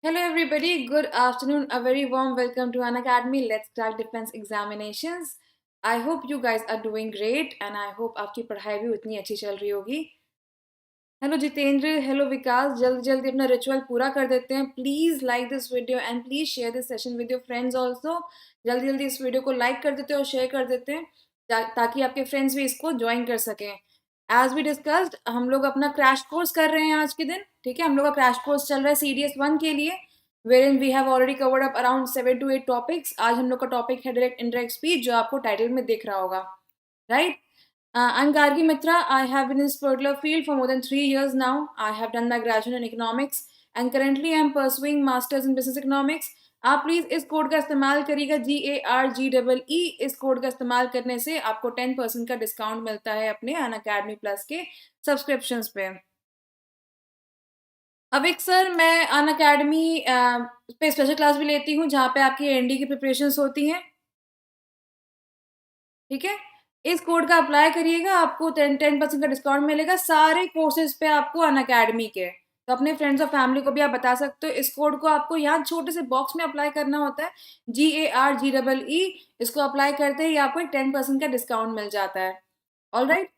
Hello everybody, good afternoon. A very warm welcome to An Academy. Let's crack defense examinations. I hope you guys are doing great and I hope आपकी पढ़ाई भी उतनी अच्छी चल रही होगी. Hello Jitendra, hello विकास, जल्दी जल्दी अपना रिचुअल पूरा कर देते हैं. Please like this video and please share this session with your friends also. जल्दी जल्दी इस वीडियो को लाइक कर देते हैं और शेयर कर देते हैं ताकि आपके फ्रेंड्स भी इसको ज्वाइन कर सकें. एज वी डिस्कस्ड हम लोग अपना क्रैश कोर्स कर रहे हैं आज के दिन. ठीक है, हम लोग का क्रैश कोर्स चल रहा है CDS 1 के लिए, wherein we have already covered up around 7 to 8 topics. आज हम लोग का टॉपिक है डायरेक्ट इनडायरेक्ट स्पीच, जो आपको टाइटल में दिख रहा होगा. Right. I'm Gargi Mitra. I have been in this particular field for more than 3 years now. I have done my graduation in economics and currently I am pursuing masters in business economics. आप please इस code का इस्तेमाल करिएगा, GARGEE. इस code का इस्तेमाल करने से आपको 10% का डिस्काउंट मिलता है अपने अनअकैडमी प्लस के सब्सक्रिप्शंस पे. अविक सर, मैं अनअकैडमी पे स्पेशल क्लास भी लेती हूँ जहाँ पे आपकी एनडी की प्रिपरेशंस होती हैं. ठीक है, इस कोड का अप्लाई करिएगा, आपको 10% का डिस्काउंट मिलेगा सारे कोर्सेज पे आपको अनअकैडमी के. तो अपने फ्रेंड्स और फैमिली को भी आप बता सकते हो. इस कोड को आपको यहाँ छोटे से बॉक्स में अप्लाई करना होता है, GARGEE. इसको अप्लाई करते ही आपको एक 10% का डिस्काउंट मिल जाता है. All right.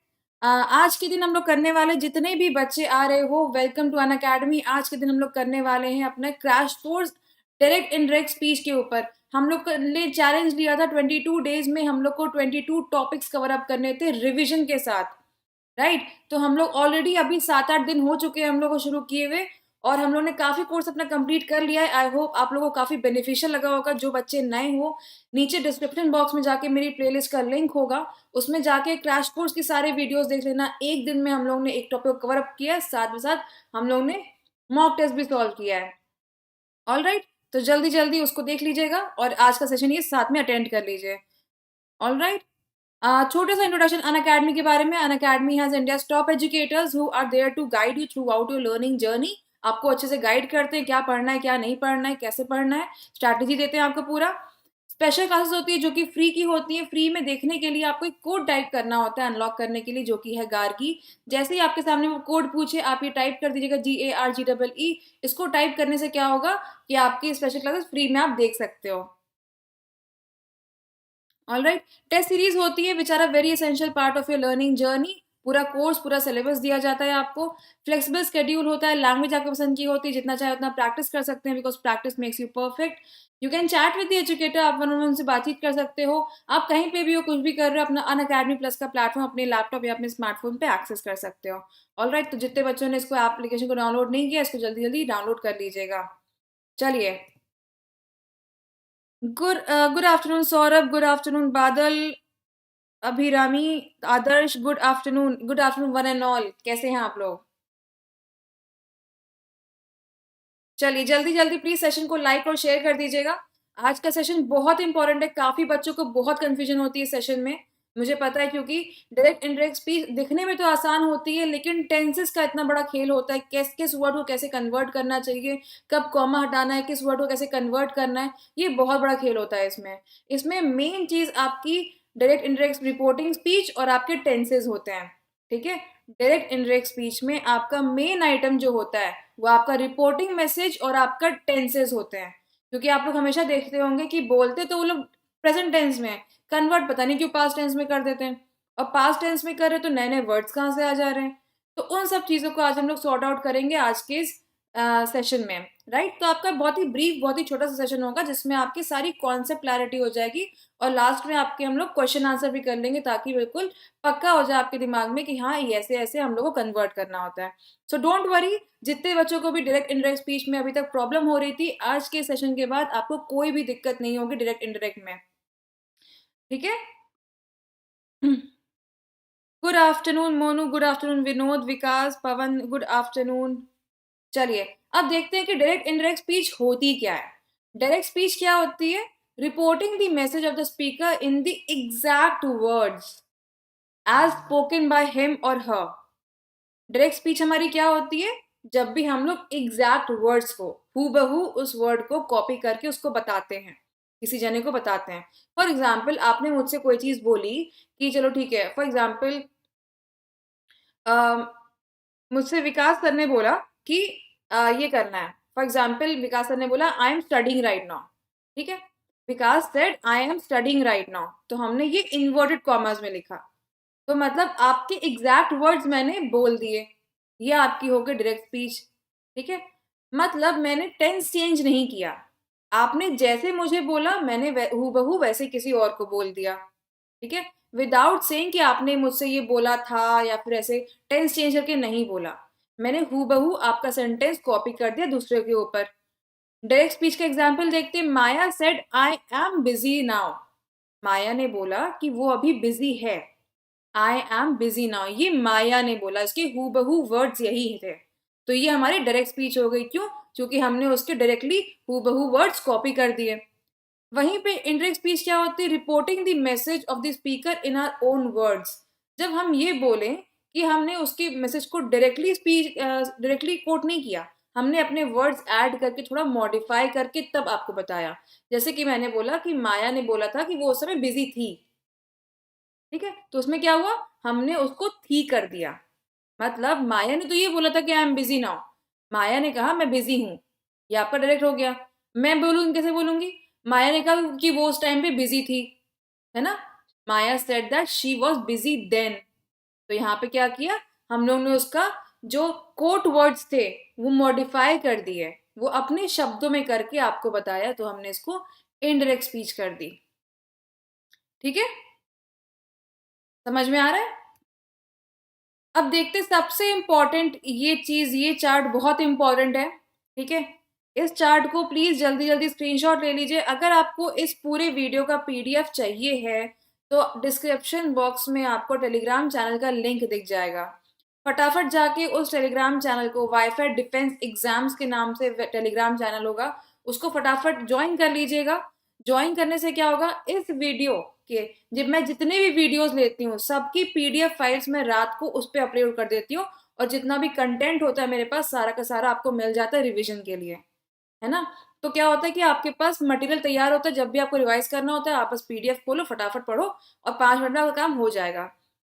आज के दिन हम लोग करने वाले, जितने भी बच्चे आ रहे हो, वेलकम टू अनअकैडमी. आज के दिन हम लोग करने वाले हैं अपना crash course direct indirect speech के ऊपर. हम लोग ने चैलेंज लिया था 22 डेज में हम लोग को 22 टॉपिक्स कवर अप करने थे रिविजन के साथ. राइट. तो हम लोग ऑलरेडी अभी 7-8 दिन हो चुके हैं हम लोग को शुरू किए हुए और हम लोग ने काफ़ी कोर्स अपना कंप्लीट कर लिया है. आई होप आप लोगों को काफ़ी बेनिफिशियल लगा होगा. जो बच्चे नए हो, नीचे डिस्क्रिप्शन बॉक्स में जाके मेरी प्लेलिस्ट का लिंक होगा, उसमें जाके क्रैश कोर्स की सारे वीडियोस देख लेना. एक दिन में हम लोग ने एक टॉपिक कवर अप किया है, साथ में साथ हम लोग ने मॉक टेस्ट भी सॉल्व किया है. All right. तो जल्दी जल्दी उसको देख लीजिएगा और आज का सेशन ये साथ में अटेंड कर लीजिए. All right. छोटे सा इंट्रोडक्शन अनअकैडमी के बारे में. Unacademy has India's top educators who are there to guide you throughout your learning journey. आपको अच्छे से गाइड करते हैं, क्या पढ़ना है क्या नहीं पढ़ना है, कैसे पढ़ना है, स्ट्रैटेजी देते हैं आपको पूरा. स्पेशल क्लासेस होती है जो कि फ्री की होती है. फ्री में देखने के लिए आपको एक कोड टाइप करना होता है अनलॉक करने के लिए, जो कि है गार्गी. जैसे ही आपके सामने वो कोड पूछे, आप ये टाइप कर दीजिएगा, GARGEE. इसको टाइप करने से क्या होगा कि आपकी स्पेशल क्लासेस फ्री में आप देख सकते हो. All right. टेस्ट सीरीज होती है which are a very essential part of your learning journey. पूरा कोर्स, पूरा सिलेबस दिया जाता है आपको. फ्लेक्सिबल स्केड्यूल होता है. लैंग्वेज आपको पसंद की होती है, जितना चाहे उतना प्रैक्टिस कर सकते हैं, because practice makes you perfect. You can chat with the educator. आप वन ऑन वन से बातचीत कर सकते हो. आप कहीं पे भी हो, कुछ भी कर रहे हो, अपना अनअकैडमी प्लस का प्लेटफॉर्म अपने लैपटॉप या अपने स्मार्टफोन पे एक्सेस कर सकते हो. All right. तो जितने बच्चों ने इसको एप्लीकेशन को डाउनलोड नहीं किया, इसको जल्दी जल्दी डाउनलोड कर लीजिएगा. चलिए. Good afternoon Saurabh, good afternoon Badal, Abhirami, Adarsh, good afternoon one and all. कैसे हैं आप लोग? चलिए जल्दी जल्दी प्लीज सेशन को लाइक और शेयर कर दीजिएगा. आज का सेशन बहुत इंपॉर्टेंट है. काफी बच्चों को बहुत कंफ्यूजन होती है सेशन में, मुझे पता है, क्योंकि डायरेक्ट इनडायरेक्ट स्पीच दिखने में तो आसान होती है, लेकिन टेंसेस का इतना बड़ा खेल होता है. किस किस वर्ड को कैसे कन्वर्ट करना चाहिए, कब कॉमा हटाना है, किस वर्ड को कैसे कन्वर्ट करना है, ये बहुत बड़ा खेल होता है. इसमें मेन चीज आपकी डायरेक्ट इनडायरेक्ट रिपोर्टिंग स्पीच और आपके टेंसेस होते हैं. ठीक है. डायरेक्ट इनडायरेक्ट स्पीच में आपका मेन आइटम जो होता है वो आपका रिपोर्टिंग मैसेज और आपका टेंसेस होते हैं. क्योंकि आप लोग हमेशा देखते होंगे कि बोलते तो वो लोग प्रेजेंट टेंस में, कन्वर्ट पता नहीं क्यों पास्ट टेंस में कर देते हैं, और पास्ट टेंस में कर रहे तो नए नए वर्ड्स कहाँ से आ जा रहे हैं. तो उन सब चीज़ों को आज हम लोग सॉर्ट आउट करेंगे आज के इस सेशन में. राइट. तो आपका बहुत ही ब्रीफ, बहुत ही छोटा सा सेशन होगा जिसमें आपकी सारी कॉन्सेप्ट क्लैरिटी हो जाएगी और लास्ट में आपके हम लोग क्वेश्चन आंसर भी कर लेंगे, ताकि बिल्कुल पक्का हो जाए आपके दिमाग में कि हाँ, ये ऐसे ऐसे हम लोग को कन्वर्ट करना होता है. So don't worry. जितने बच्चों को भी डायरेक्ट इनडायरेक्ट स्पीच में अभी तक प्रॉब्लम हो रही थी, आज के सेशन के बाद आपको कोई भी दिक्कत नहीं होगी डायरेक्ट इनडायरेक्ट में. ठीक है. Good afternoon Monu, good afternoon Vinod, Vikas, Pawan, good afternoon. चलिए अब देखते हैं कि डायरेक्ट इनडायरेक्ट स्पीच होती क्या है. डायरेक्ट स्पीच क्या होती है? Reporting the message of the speaker in the exact words as spoken by him और हर. डायरेक्ट स्पीच हमारी क्या होती है? जब भी हम लोग एग्जैक्ट वर्ड्स को हूबहू उस वर्ड को कॉपी करके उसको बताते हैं, किसी जने को बताते हैं. फॉर एग्जाम्पल आपने मुझसे कोई चीज बोली कि चलो ठीक है, फॉर एग्जाम्पल मुझसे विकास सर ने बोला कि ये करना है. फॉर एग्जाम्पल विकास सर ने बोला I am studying right now, ठीक है, Vikas said I am studying right now, तो हमने ये इन्वर्टेड कॉमर्स में लिखा, तो मतलब आपके एग्जैक्ट वर्ड्स मैंने बोल दिए, ये आपकी हो गई डायरेक्ट स्पीच, ठीक है। मतलब मैंने टेंस चेंज नहीं किया, आपने जैसे मुझे बोला मैंने हूबहू वैसे किसी और को बोल दिया, ठीक है, विदाउट सेइंग कि आपने मुझसे ये बोला था या फिर ऐसे टेंस चेंज करके नहीं बोला, मैंने हूबहू आपका सेंटेंस कॉपी कर दिया दूसरे के ऊपर। डायरेक्ट स्पीच का एग्जाम्पल देखते हैं, Maya said I am busy now, Maya ने बोला कि वो अभी बिजी है, आई एम बिजी नाउ ये माया ने बोला, इसके हूबहू वर्ड्स यही थे, तो ये हमारी डायरेक्ट स्पीच हो गई, क्यों, क्योंकि हमने उसके डायरेक्टली हूबहू वर्ड्स कॉपी कर दिए। वहीं पे इनडायरेक्ट स्पीच क्या होती है, reporting the message of the speaker in our own words, जब हम ये बोलें कि हमने उसके मैसेज को डायरेक्टली कोट नहीं किया, हमने अपने वर्ड्स ऐड करके थोड़ा मॉडिफाई करके तब आपको बताया, जैसे कि मैंने बोला कि माया ने बोला था कि वो उस समय बिजी थी, ठीक है, तो उसमें क्या हुआ, हमने उसको थी कर दिया, मतलब माया ने तो ये बोला था कि आई एम बिजी नाउ, माया ने कहा मैं बिजी हूँ, ये आपका डायरेक्ट हो गया। मैं बोलूंगी कैसे बोलूंगी, माया ने कहा कि वो उस टाइम पे बिजी थी, है ना, Maya said that she was busy then, तो यहाँ पे क्या किया, हम लोग ने उसका जो कोट वर्ड्स थे वो मॉडिफाई कर दिए, वो अपने शब्दों में करके आपको बताया, तो हमने इसको इनडायरेक्ट स्पीच कर दी, ठीक है, समझ में आ रहा है। अब देखते सबसे इंपॉर्टेंट ये चीज, ये चार्ट बहुत इंपॉर्टेंट है, ठीक है, इस चार्ट को प्लीज जल्दी जल्दी स्क्रीनशॉट ले लीजिए। अगर आपको इस पूरे वीडियो का पीडीएफ चाहिए है तो डिस्क्रिप्शन बॉक्स में आपको टेलीग्राम चैनल का लिंक दिख जाएगा, फटाफट जाके उस टेलीग्राम चैनल को, वाईफाई डिफेंस एग्जाम्स के नाम से टेलीग्राम चैनल होगा, उसको फटाफट ज्वाइन कर लीजिएगा। ज्वाइन करने से क्या होगा, इस वीडियो के जब मैं जितने भी वीडियोस लेती हूँ सबकी पीडीएफ फाइल्स मैं रात को उस पर अपलोड कर देती हूँ, और जितना भी कंटेंट होता है मेरे पास सारा का सारा आपको मिल जाता है रिवीजन के लिए, है ना। तो क्या होता है कि आपके पास मटेरियल तैयार होता है, जब भी आपको रिवाइज करना होता है आप बस पीडीएफ खोलो, फटाफट पढ़ो और 5 मिनट में आपका काम हो जाएगा।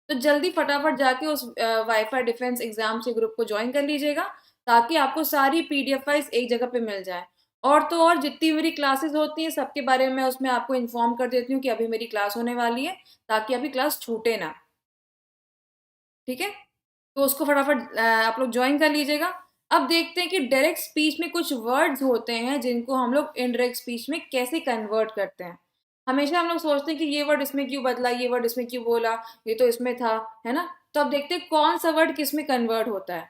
तो जल्दी फटाफट जाके उस वाईफाई डिफेंस एग्जाम के ग्रुप को ज्वाइन कर लीजिएगा, ताकि आपको सारी पीडीएफ फाइल्स एक जगह पे मिल जाए। और तो और जितनी मेरी क्लासेस होती हैं सबके बारे में उसमें आपको इन्फॉर्म कर देती हूँ कि अभी मेरी क्लास होने वाली है, ताकि अभी क्लास छूटे ना, ठीक है, तो उसको फटाफट आप लोग ज्वाइन कर लीजिएगा। अब देखते हैं कि डायरेक्ट स्पीच में कुछ वर्ड्स होते हैं जिनको हम लोग इनडायरेक्ट स्पीच में कैसे कन्वर्ट करते हैं। हमेशा हम लोग सोचते हैं कि ये वर्ड इसमें क्यों बदला, ये वर्ड इसमें क्यों बोला, ये तो इसमें था, है ना। तो अब देखते हैं कौन सा वर्ड किस में कन्वर्ट होता है।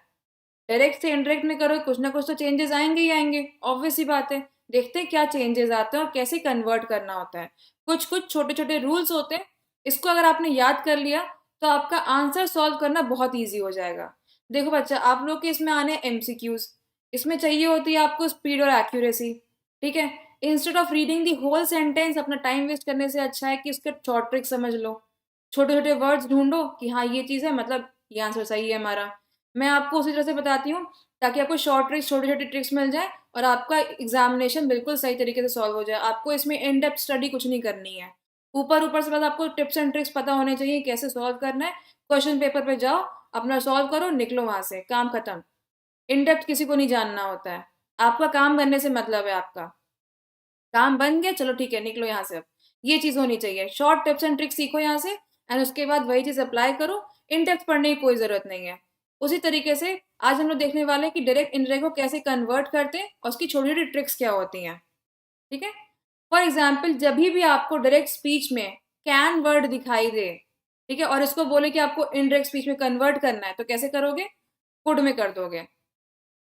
डायरेक्ट से इनडायरेक्ट में करो कुछ ना कुछ तो चेंजेस आएंगे ही आएंगे, ऑब्वियस सी बात है। देखते हैं क्या चेंजेस आते हैं और कैसे कन्वर्ट करना होता है। कुछ कुछ छोटे छोटे रूल्स होते हैं, इसको अगर आपने याद कर लिया तो आपका आंसर सॉल्व करना बहुत ईजी हो जाएगा। देखो बच्चा, आप लोग के इसमें आने एमसीक्यूज, इसमें चाहिए होती है आपको स्पीड और एक्यूरेसी, ठीक है। Instead of reading the whole sentence अपना टाइम वेस्ट करने से अच्छा है कि उसके शॉर्ट ट्रिक समझ लो, छोटे छोटे वर्ड्स ढूंढो कि हाँ ये चीज़ है, मतलब ये आंसर सही है हमारा। मैं आपको उसी तरह से बताती हूँ ताकि आपको शॉर्ट ट्रिक्स, छोटे छोटे ट्रिक्स मिल जाए और आपका एग्जामिनेशन बिल्कुल सही तरीके से सॉल्व हो जाए। आपको इसमें इन डेप्थ स्टडी कुछ नहीं करनी है, ऊपर ऊपर से बस आपको टिप्स एंड ट्रिक्स पता होने चाहिए कैसे सॉल्व करना है। क्वेश्चन पेपर पे जाओ, अपना सॉल्व करो, निकलो वहां से, काम खत्म। इन डेप्थ किसी को नहीं जानना होता है, आपका काम बनने से मतलब है, आपका काम बन गया, चलो ठीक है निकलो यहाँ से। अब ये चीज़ होनी चाहिए, शॉर्ट टिप्स एंड ट्रिक्स सीखो यहाँ से, एंड उसके बाद वही चीज़ अप्लाई करो। इन डेप्थ पढ़ने की कोई ज़रूरत नहीं है। उसी तरीके से आज हम लोग देखने वाले हैं कि डायरेक्ट इनडायरेक्ट को कैसे कन्वर्ट करते हैं और उसकी छोटी छोटी ट्रिक्स क्या होती हैं, ठीक है। फॉर एग्जाम्पल, जब भी आपको डायरेक्ट स्पीच में कैन वर्ड दिखाई दे, ठीक है, और इसको बोले कि आपको इनडायरेक्ट स्पीच में कन्वर्ट करना है, तो कैसे करोगे, कुड में कर दोगे।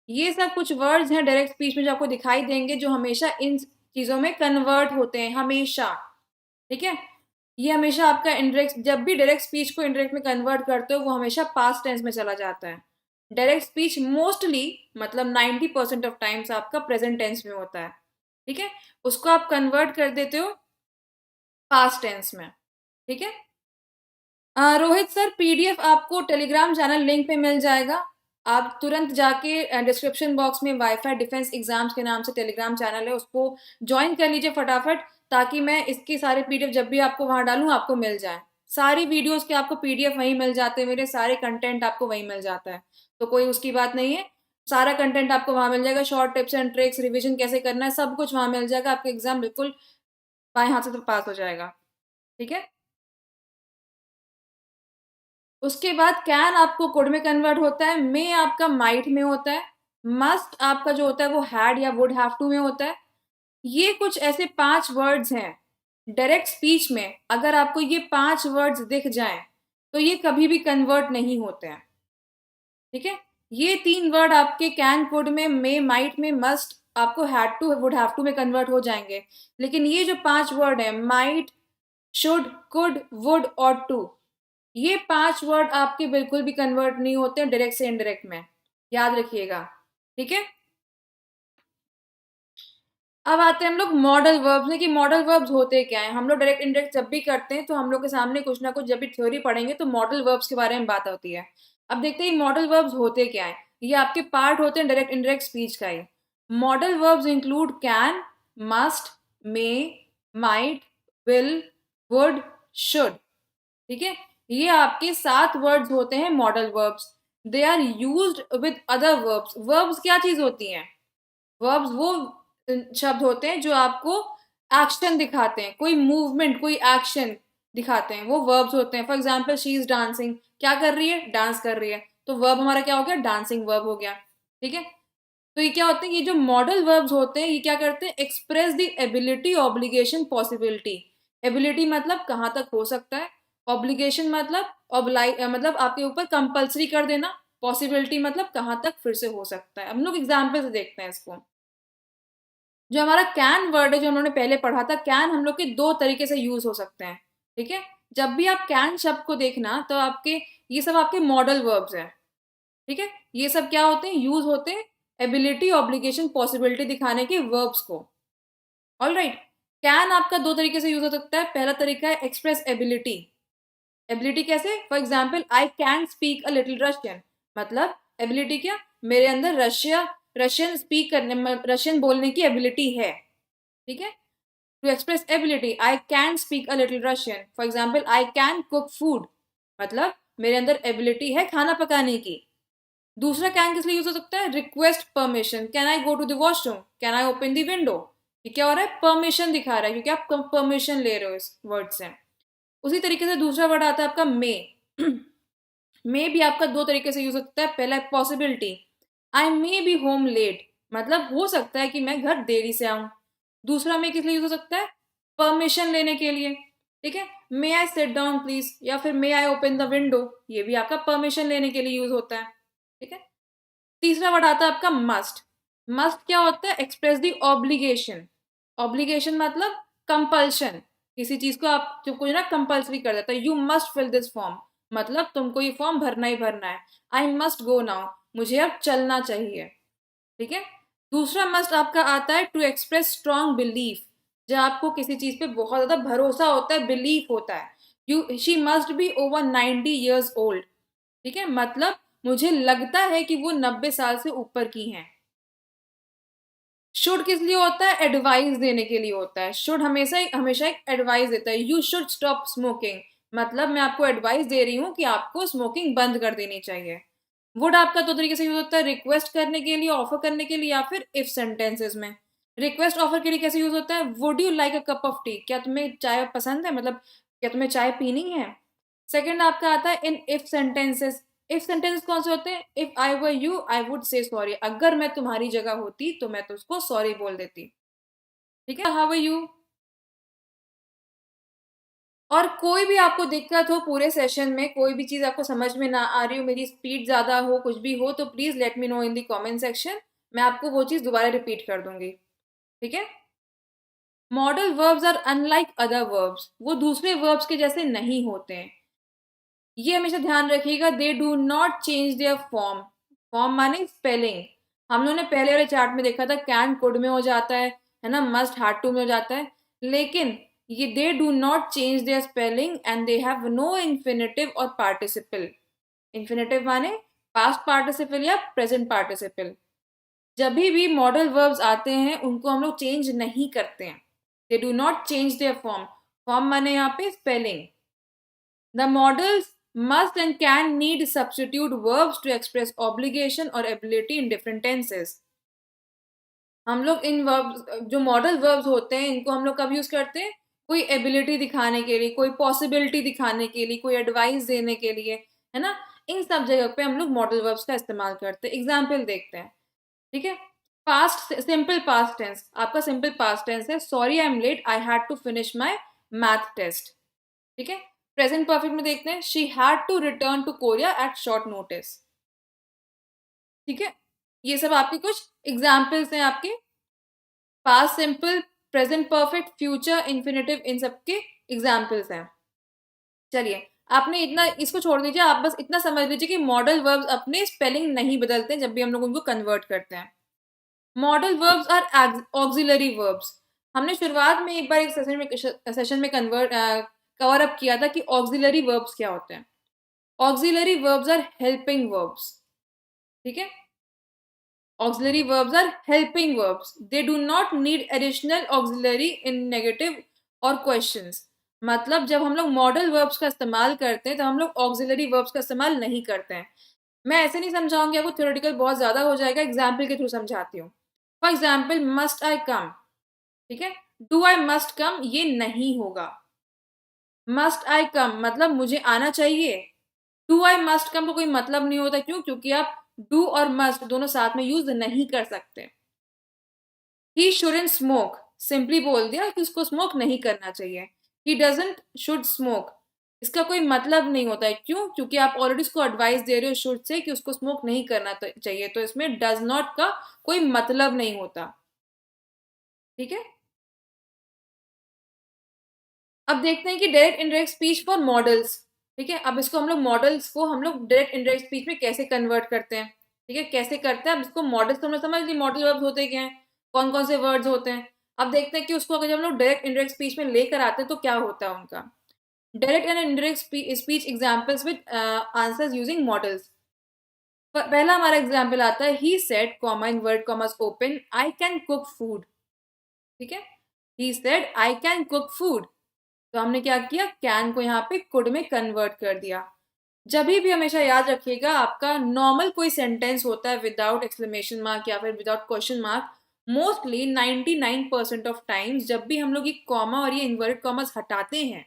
ये सब कुछ वर्ड्स हैं डायरेक्ट स्पीच में जो आपको दिखाई देंगे, जो हमेशा इन चीज़ों में कन्वर्ट होते हैं, हमेशा, ठीक है। ये हमेशा आपका इनडायरेक्ट, जब भी डायरेक्ट स्पीच को इनडायरेक्ट में कन्वर्ट करते हो वो हमेशा पास्ट टेंस में चला जाता है। डायरेक्ट स्पीच मोस्टली, मतलब 90% ऑफ टाइम्स आपका प्रेजेंट टेंस में होता है, ठीक है, उसको आप कन्वर्ट कर देते हो पास्ट टेंस में, ठीक है। रोहित सर, पीडीएफ आपको टेलीग्राम चैनल लिंक पे मिल जाएगा, आप तुरंत जाके डिस्क्रिप्शन बॉक्स में वाईफाई डिफेंस एग्जाम्स के नाम से टेलीग्राम चैनल है, उसको ज्वाइन कर लीजिए फटाफट, ताकि मैं इसके सारे पीडीएफ जब भी आपको वहां डालूं आपको मिल जाए। सारी वीडियोस के आपको पीडीएफ वहीं मिल जाते हैं, मेरे सारे कंटेंट आपको वहीं मिल जाता है, तो कोई उसकी बात नहीं है। सारा कंटेंट आपको वहाँ मिल जाएगा, short tips and tricks, revision कैसे करना है, सब कुछ वहाँ मिल जाएगा। आपका एग्जाम बिल्कुल बाएं हाथ से तो पास हो जाएगा। ठीक है। उसके बाद कैन आपको कुड में कन्वर्ट होता है, मे आपका माइट में होता है, मस्ट आपका जो होता है वो हैड या वुड हैव टू में होता है। ये कुछ ऐसे 5 वर्ड्स हैं डायरेक्ट स्पीच में, अगर आपको ये 5 वर्ड्स दिख जाएं तो ये कभी भी कन्वर्ट नहीं होते हैं। ठीक है। ये 3 वर्ड आपके कैन कुड में, मे माइट में, मस्ट आपको had to would have to में कन्वर्ट हो जाएंगे। लेकिन ये जो 5 वर्ड है, माइट, शुड, कुड, वुड और टू, ये 5 वर्ड आपके बिल्कुल भी कन्वर्ट नहीं होते हैं डायरेक्ट से इनडायरेक्ट में, याद रखिएगा। ठीक है। अब आते हैं हम लोग मॉडल वर्ब्स में कि मॉडल वर्ब्स होते क्या हैं। हम लोग डायरेक्ट इनडायरेक्ट जब भी करते हैं तो हम लोग के सामने कुछ ना कुछ जब भी थ्योरी पढ़ेंगे तो मॉडल वर्ब्स के बारे में बात होती है। अब देखते हैं मॉडल वर्ब्स होते क्या हैं। ये आपके पार्ट होते हैं डायरेक्ट इनडायरेक्ट स्पीच का ही। Modal verbs include can, must, may, might, will, would, should. ठीक है। ये आपके 7 वर्ड्स होते हैं modal verbs. They are used with other verbs. Verbs क्या चीज होती हैं? वर्ब्स वो शब्द होते हैं जो आपको एक्शन दिखाते हैं, कोई मूवमेंट, कोई एक्शन दिखाते हैं, वो वर्ब्स होते हैं। For example she is dancing, क्या कर रही है? डांस कर रही है, तो वर्ब हमारा क्या हो गया? डांसिंग वर्ब हो गया। ठीक है। तो ये क्या होते हैं? ये जो मॉडल वर्ब्स होते हैं ये क्या करते हैं? Express the ability, obligation, possibility. Ability मतलब कहाँ तक हो सकता है, ऑब्लिगेशन मतलब मतलब आपके ऊपर कंपल्सरी कर देना, पॉसिबिलिटी मतलब कहाँ तक फिर से हो सकता है। हम लोग एग्जाम्पल से देखते हैं इसको। जो हमारा कैन वर्ड है जो हमने पहले पढ़ा था, कैन हम लोग के 2 तरीके से यूज हो सकते हैं। ठीक है। जब भी आप कैन शब्द को देखना तो आपके ये सब आपके मॉडल वर्ब्स हैं। ठीक है। ये सब क्या होते हैं? यूज होते हैं एबिलिटी, ऑब्लिगेशन, पॉसिबिलिटी दिखाने के वर्ब्स को। All right. कैन आपका 2 तरीके से यूज हो सकता है। पहला तरीका है एक्सप्रेस एबिलिटी। एबिलिटी कैसे? For example I can speak a little Russian, मतलब एबिलिटी क्या? मेरे अंदर रशियन स्पीक करने, रशियन बोलने की एबिलिटी है। ठीक है। To express ability, I can speak a little Russian. For example I can cook food, मतलब मेरे अंदर एबिलिटी है खाना पकाने की। दूसरा कैन किस लिए यूज हो सकता है? Request permission, can I go to the washroom, can I open the window. ये क्या हो रहा है? परमिशन दिखा रहा है, क्योंकि आप परमिशन ले रहे हो इस वर्ड से। उसी तरीके से दूसरा वर्ड आता है आपका मे। मे भी आपका 2 तरीके से यूज होता है। पहला है possibility, I may be home late, मतलब हो सकता है कि मैं घर देरी से आऊं। दूसरा मे किस लिए यूज हो सकता है? परमिशन लेने के लिए। ठीक है। मे आई सिट डाउन प्लीज, या फिर मे आई ओपन द विंडो, ये भी आपका परमिशन लेने के लिए यूज होता है। ठीक है। तीसरा वर्ड आता है आपका मस्ट। मस्ट क्या होता है? Express the obligation. ऑब्लिगेशन मतलब कंपल्शन, किसी चीज को आप जो कुछ ना कंपल्सरी कर देता है। You must fill this form, मतलब तुमको ये फॉर्म भरना ही भरना है। आई मस्ट गो नाउ, मुझे अब चलना चाहिए। ठीक है। दूसरा मस्ट आपका आता है टू एक्सप्रेस स्ट्रॉन्ग बिलीफ, जब आपको किसी चीज पे बहुत ज्यादा भरोसा होता है, बिलीफ होता है। You she must be over 90 years old. ठीक है। मतलब मुझे लगता है कि वो 90 साल से ऊपर की हैं। शुड किस लिए होता है? एडवाइस देने के लिए होता है। शुड हमेशा हमेशा एक एडवाइस देता है। यू शुड स्टॉप स्मोकिंग, मतलब मैं आपको एडवाइस दे रही हूँ कि आपको स्मोकिंग बंद कर देनी चाहिए। वुड आपका 2 तरीके से यूज होता है, रिक्वेस्ट करने के लिए, ऑफर करने के लिए, या फिर इफ सेंटेंसेस में। रिक्वेस्ट ऑफर के लिए कैसे यूज होता है? Would you like a cup of T, क्या तुम्हें चाय पसंद है, मतलब क्या तुम्हें चाय पीनी है। सेकंड आपका आता है in if sentences. If sentence कौन से होते हैं? If I were you I would say sorry, अगर मैं तुम्हारी जगह होती तो मैं तो उसको सॉरी बोल देती। ठीक है। How are you. और कोई भी आपको दिक्कत हो पूरे सेशन में, कोई भी चीज आपको समझ में ना आ रही हो, मेरी स्पीड ज्यादा हो, कुछ भी हो, तो please let me know in the comment section. मैं आपको वो चीज दोबारा रिपीट कर दूंगी। ठीक है। Modal verbs are unlike other verbs, वो दूसरे वर्ब्स के जैसे नहीं होते हैं। ये हमेशा ध्यान रखिएगा। दे do not change there form. Form माने स्पेलिंग। हम लोगों ने पहले वाले चार्ट में देखा था कैन कुड में हो जाता है ना, मस्ट हैड टू में हो जाता है। लेकिन ये they do not change their spelling and they have no infinitive और पार्टिसिपल। इन्फिनेटिव माने पास्ट पार्टिसिपल या प्रेजेंट पार्टिसिपल। जब भी मॉडल वर्ब्स आते हैं उनको हम लोग चेंज नहीं करते हैं। दे do not change there form. Form माने यहाँ पे spelling. The models must and can need substitute verbs to express obligation or ability in different tenses. हम लोग इन वर्ब्स, जो मॉडल वर्ब्स होते हैं, इनको हम लोग कब यूज करते हैं? कोई एबिलिटी दिखाने के लिए, कोई पॉसिबिलिटी दिखाने के लिए, कोई एडवाइस देने के लिए, है ना? इन सब जगह पे हम लोग मॉडल वर्ब्स का इस्तेमाल करते हैं. एग्जाम्पल देखते हैं. ठीक है. Past, simple past tense. आपका सिंपल पास्ट टेंस है, sorry I am late, I had to finish my math test. ठीक है. प्रेजेंट परफेक्ट में देखते हैं, she had to return to Korea at short notice. ठीक है. ये सब आपके कुछ एग्जाम्पल्स हैं आपके. Past simple, present perfect, future infinitive, इन सब के एग्जाम्पल्स हैं. चलिए, आपने इतना, इसको छोड़ दीजिए, आप बस इतना समझ लीजिए कि मॉडल वर्ब्स अपने स्पेलिंग नहीं बदलते जब भी हम लोग उनको कन्वर्ट करते हैं. Modal verbs are auxiliary verbs. हमने शुरुआत में एक बार एक सेशन में कवर अप किया था कि ऑक्सिलरी वर्ब्स क्या होते हैं. Auxiliary verbs are helping verbs. ठीक है. Auxiliary verbs are helping verbs. They do not need additional auxiliary in negative or questions. मतलब जब हम लोग मॉडल वर्ब्स का इस्तेमाल करते हैं तो हम लोग ऑक्सिलरी वर्ब्स का इस्तेमाल नहीं करते हैं. मैं ऐसे नहीं समझाऊंगी आपको, थ्योरेटिकल बहुत ज्यादा हो जाएगा. एग्जाम्पल के थ्रू समझाती हूँ. फॉर एग्जाम्पल, मस्ट आई कम. ठीक है. डू आई मस्ट कम ये नहीं होगा. मस्ट आई कम मतलब मुझे आना चाहिए. डू आई मस्ट कम का कोई मतलब नहीं होता. क्यों? क्योंकि आप डू और मस्ट दोनों साथ में यूज नहीं कर सकते. ही शुडंट स्मोक, सिंपली बोल दिया कि उसको स्मोक नहीं करना चाहिए. ही डजंट शुड स्मोक, इसका कोई मतलब नहीं होता है. क्यों? क्योंकि आप ऑलरेडी उसको एडवाइस दे रहे हो शुड से कि उसको स्मोक नहीं करना चाहिए, तो इसमें डज नॉट का कोई मतलब नहीं होता. ठीक है. अब देखते हैं कि direct indirect speech for models. ठीक है. अब इसको हम लोग मॉडल्स को हम लोग डायरेक्ट इनडायरेक्ट स्पीच में कैसे कन्वर्ट करते हैं. ठीक है. कैसे करते हैं. अब इसको मॉडल्स तो हमने समझ ली, मॉडल वर्ब्स होते क्या हैं, कौन कौन से वर्ड्स होते हैं. अब देखते हैं कि उसको अगर जब हम लोग डायरेक्ट इनडायरेक्ट स्पीच में लेकर आते हैं तो क्या होता है उनका. Direct and indirect speech examples with answers using modals. पहला हमारा एग्जाम्पल आता है, he said comma inverted commas open, I can cook food. ठीक है. He said I can cook food. तो हमने क्या किया, कैन को यहाँ पे कुड में कन्वर्ट कर दिया. जब भी हमेशा याद रखिएगा, आपका नॉर्मल कोई सेंटेंस होता है विदाउट एक्सक्लेमेशन मार्क या फिर without question mark, mostly 99% of times जब भी हम लोग ये कॉमा और ये इन्वर्टेड कॉमर्स हटाते हैं,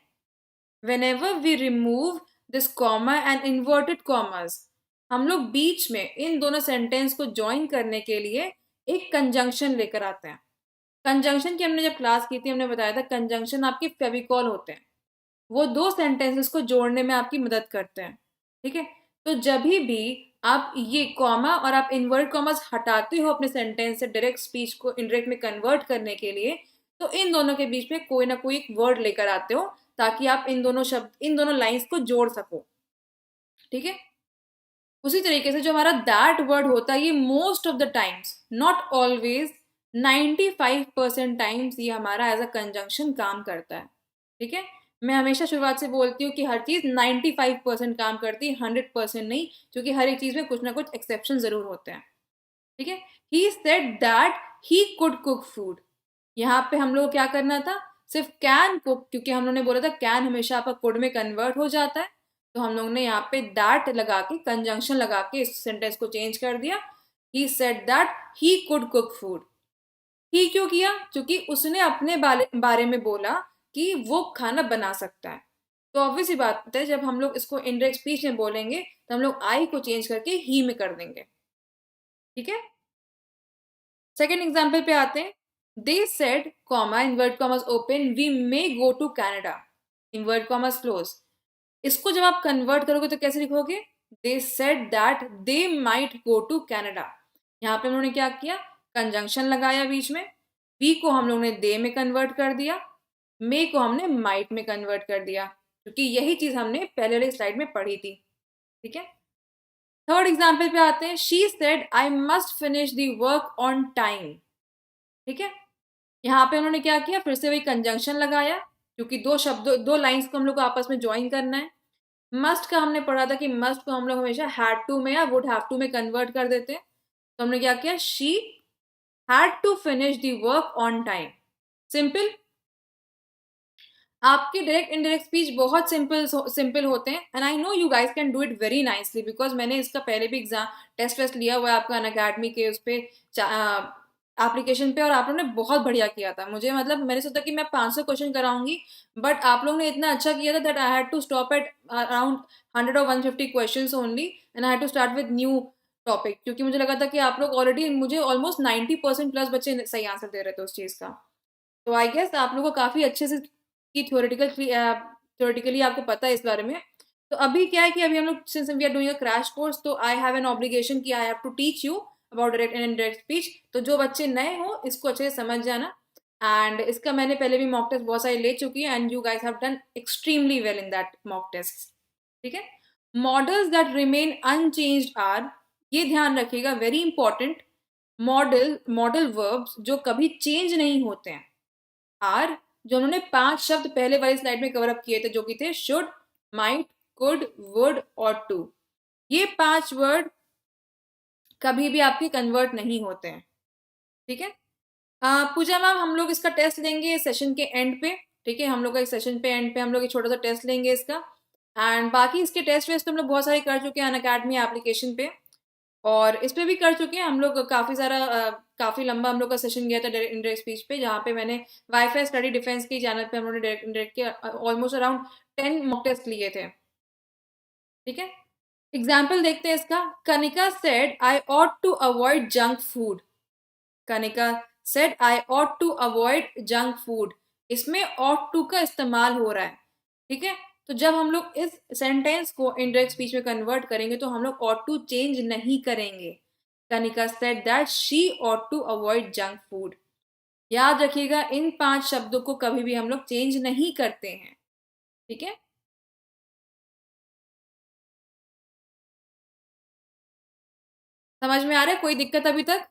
whenever we remove this comma and inverted commas, हम लोग बीच में इन दोनों सेंटेंस को ज्वाइन करने के लिए एक कंजंक्शन लेकर आते हैं. कंजंक्शन की हमने जब क्लास की थी, हमने बताया था कंजंक्शन आपके फेविकॉल होते हैं. वो दो सेंटेंसेस को जोड़ने में आपकी मदद करते हैं. ठीक है. तो जब भी आप ये कॉमा और आप इन्वर्ट कॉमर्स हटाते हो अपने सेंटेंस से डायरेक्ट स्पीच को इनडायरेक्ट में कन्वर्ट करने के लिए, तो इन दोनों के बीच में कोई ना कोई एक वर्ड लेकर आते हो ताकि आप इन दोनों शब्द, इन दोनों लाइंस को जोड़ सको. ठीक है. उसी तरीके से जो हमारा दैट वर्ड होता है, ये most of the times, not always, 95% times ये हमारा एज अ कंजंक्शन काम करता है. ठीक है. मैं हमेशा शुरुआत से बोलती हूँ कि हर चीज़ 95% काम करती है, 100% नहीं, क्योंकि हर एक चीज़ में कुछ ना कुछ एक्सेप्शन ज़रूर होते हैं. ठीक है. He said that he could cook food. यहाँ पे हम लोग क्या करना था, सिर्फ कैन कुक, क्योंकि हम लोगों ने बोला था कैन हमेशा आपका कुड में कन्वर्ट हो जाता है, तो हम लोग ने यहाँ पे दैट लगा के, कंजंक्शन लगा के इस सेंटेंस को चेंज कर दिया. He said that he could cook food. He क्यों किया? क्योंकि उसने अपने बारे में बोला कि वो खाना बना सकता है. तो ऑब्वियस ही बात है, जब हम लोग इसको इनडायरेक्ट स्पीच में बोलेंगे तो हम लोग आई को चेंज करके ही में कर देंगे. ठीक है. सेकेंड एग्जाम्पल पे आते हैं. They said comma invert commas open, we may go to Canada, inverted commas close. इसको जब आप कन्वर्ट करोगे तो कैसे लिखोगे, they said that they might go to Canada. यहाँ पे हम लोगों ने क्या किया, कंजंक्शन लगाया बीच में. वी को हम लोग ने दे में कन्वर्ट कर दिया, मे को हमने माइट में कन्वर्ट कर दिया, क्योंकि यही चीज हमने पहले वाली स्लाइड में पढ़ी थी. ठीक है. थर्ड एग्जाम्पल पे आते हैं. She said I must finish the work on time. ठीक है. यहाँ पे उन्होंने क्या किया, फिर से वही कंजंक्शन लगाया, क्योंकि दो शब्द, दो लाइंस को हम लोग को आपस में ज्वाइन करना है. मस्ट का हमने पढ़ा था कि मस्ट को हम लोग हमेशा हैड टू में या वुड हैव टू में कन्वर्ट कर देते हैं. तो हमने क्या किया, she had to finish the work on time. Simple. आपके डायरेक्ट इनडायरेक्ट स्पीच बहुत सिंपल होते हैं, and I know you guys can do it very nicely, because मैंने इसका पहले भी एग्जाम टेस्ट वेस्ट लिया हुआ है आपका अनअकैडमी के उस पे एप्लीकेशन पे, और आप लोगों ने बहुत बढ़िया किया था। मुझे मतलब मैंने सोचा कि मैं 500 क्वेश्चन कराऊंगी, बट आप लोगों ने इतना अच्छा किया था that I had to stop at around 100 और 150 question only, and I had to start with new topic, क्योंकि मुझे लगा था कि आप लोग ऑलरेडी, मुझे ऑलमोस्ट 90% प्लस बच्चे सही आंसर दे रहे थे उस चीज़ का। तो आई गेस आप लोगों को काफ़ी अच्छे से की थ्योरेटिकली आपको पता है इस बारे में। तो अभी क्या है कि अभी हम लोग since we are doing a crash course, तो आई हैव एन ऑब्लिगेशन कि I have to teach you about direct and indirect speech. तो जो बच्चे नए हो इसको अच्छे से समझ जाना, एंड इसका मैंने पहले भी मॉक टेस्ट बहुत सारे ले चुकी है, and you guys have done extremely well in that mock test. ठीक है। Modals that remain unchanged are, ये ध्यान रखिएगा, वेरी इंपॉर्टेंट, मॉडल वर्ब्स जो कभी चेंज नहीं होते हैं आर, जो उन्होंने 5 शब्द पहले वाली स्लाइड में कवर अप किए थे, जो कि थे शुड, माइट, कुड, वुड और टू। ये 5 वर्ड कभी भी आपके कन्वर्ट नहीं होते हैं। ठीक है। पूजा मैम, हम लोग इसका टेस्ट लेंगे सेशन के एंड पे। ठीक है, हम लोग का एक सेशन पे एंड पे हम लोग एक छोटा सा टेस्ट लेंगे इसका, एंड बाकी इसके टेस्ट वेस्ट तो हम लोग बहुत सारे कर चुके हैं अनअकैडमी एप्लीकेशन पे, और इस पे भी कर चुके हैं हम लोग काफ़ी सारा। काफ़ी लंबा हम लोग का सेशन गया था इंडायरेक्ट स्पीच पे, जहाँ पे मैंने वाईफाई स्टडी डिफेंस की चैनल पे हम लोगों ने डायरेक्ट इंडायरेक्ट के ऑलमोस्ट अराउंड 10 मॉक टेस्ट लिए थे। ठीक है। एग्जाम्पल देखते हैं इसका। Kanika said I ought to avoid junk food. Kanika said I ought to avoid junk food, इसमें ऑट टू का इस्तेमाल हो रहा है। ठीक है। तो जब हम लोग इस सेंटेंस को इंडायरेक्ट स्पीच में कन्वर्ट करेंगे तो हम लोग ऑट टू चेंज नहीं करेंगे। Kanika said that she ought to avoid junk food. याद रखिएगा, इन 5 शब्दों को कभी भी हम लोग चेंज नहीं करते हैं। ठीक है। समझ में आ रहा है? कोई दिक्कत अभी तक?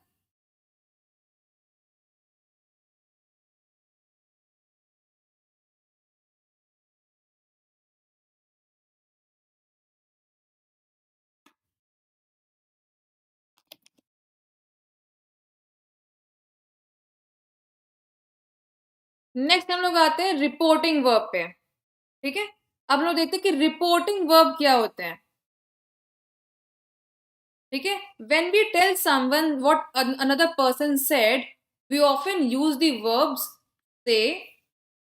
नेक्स्ट हम लोग आते हैं रिपोर्टिंग वर्ब पे। ठीक है। अब हम लोग देखते हैं कि रिपोर्टिंग वर्ब क्या होते हैं। ठीक है। when we tell someone what another person said, we often use the verbs say,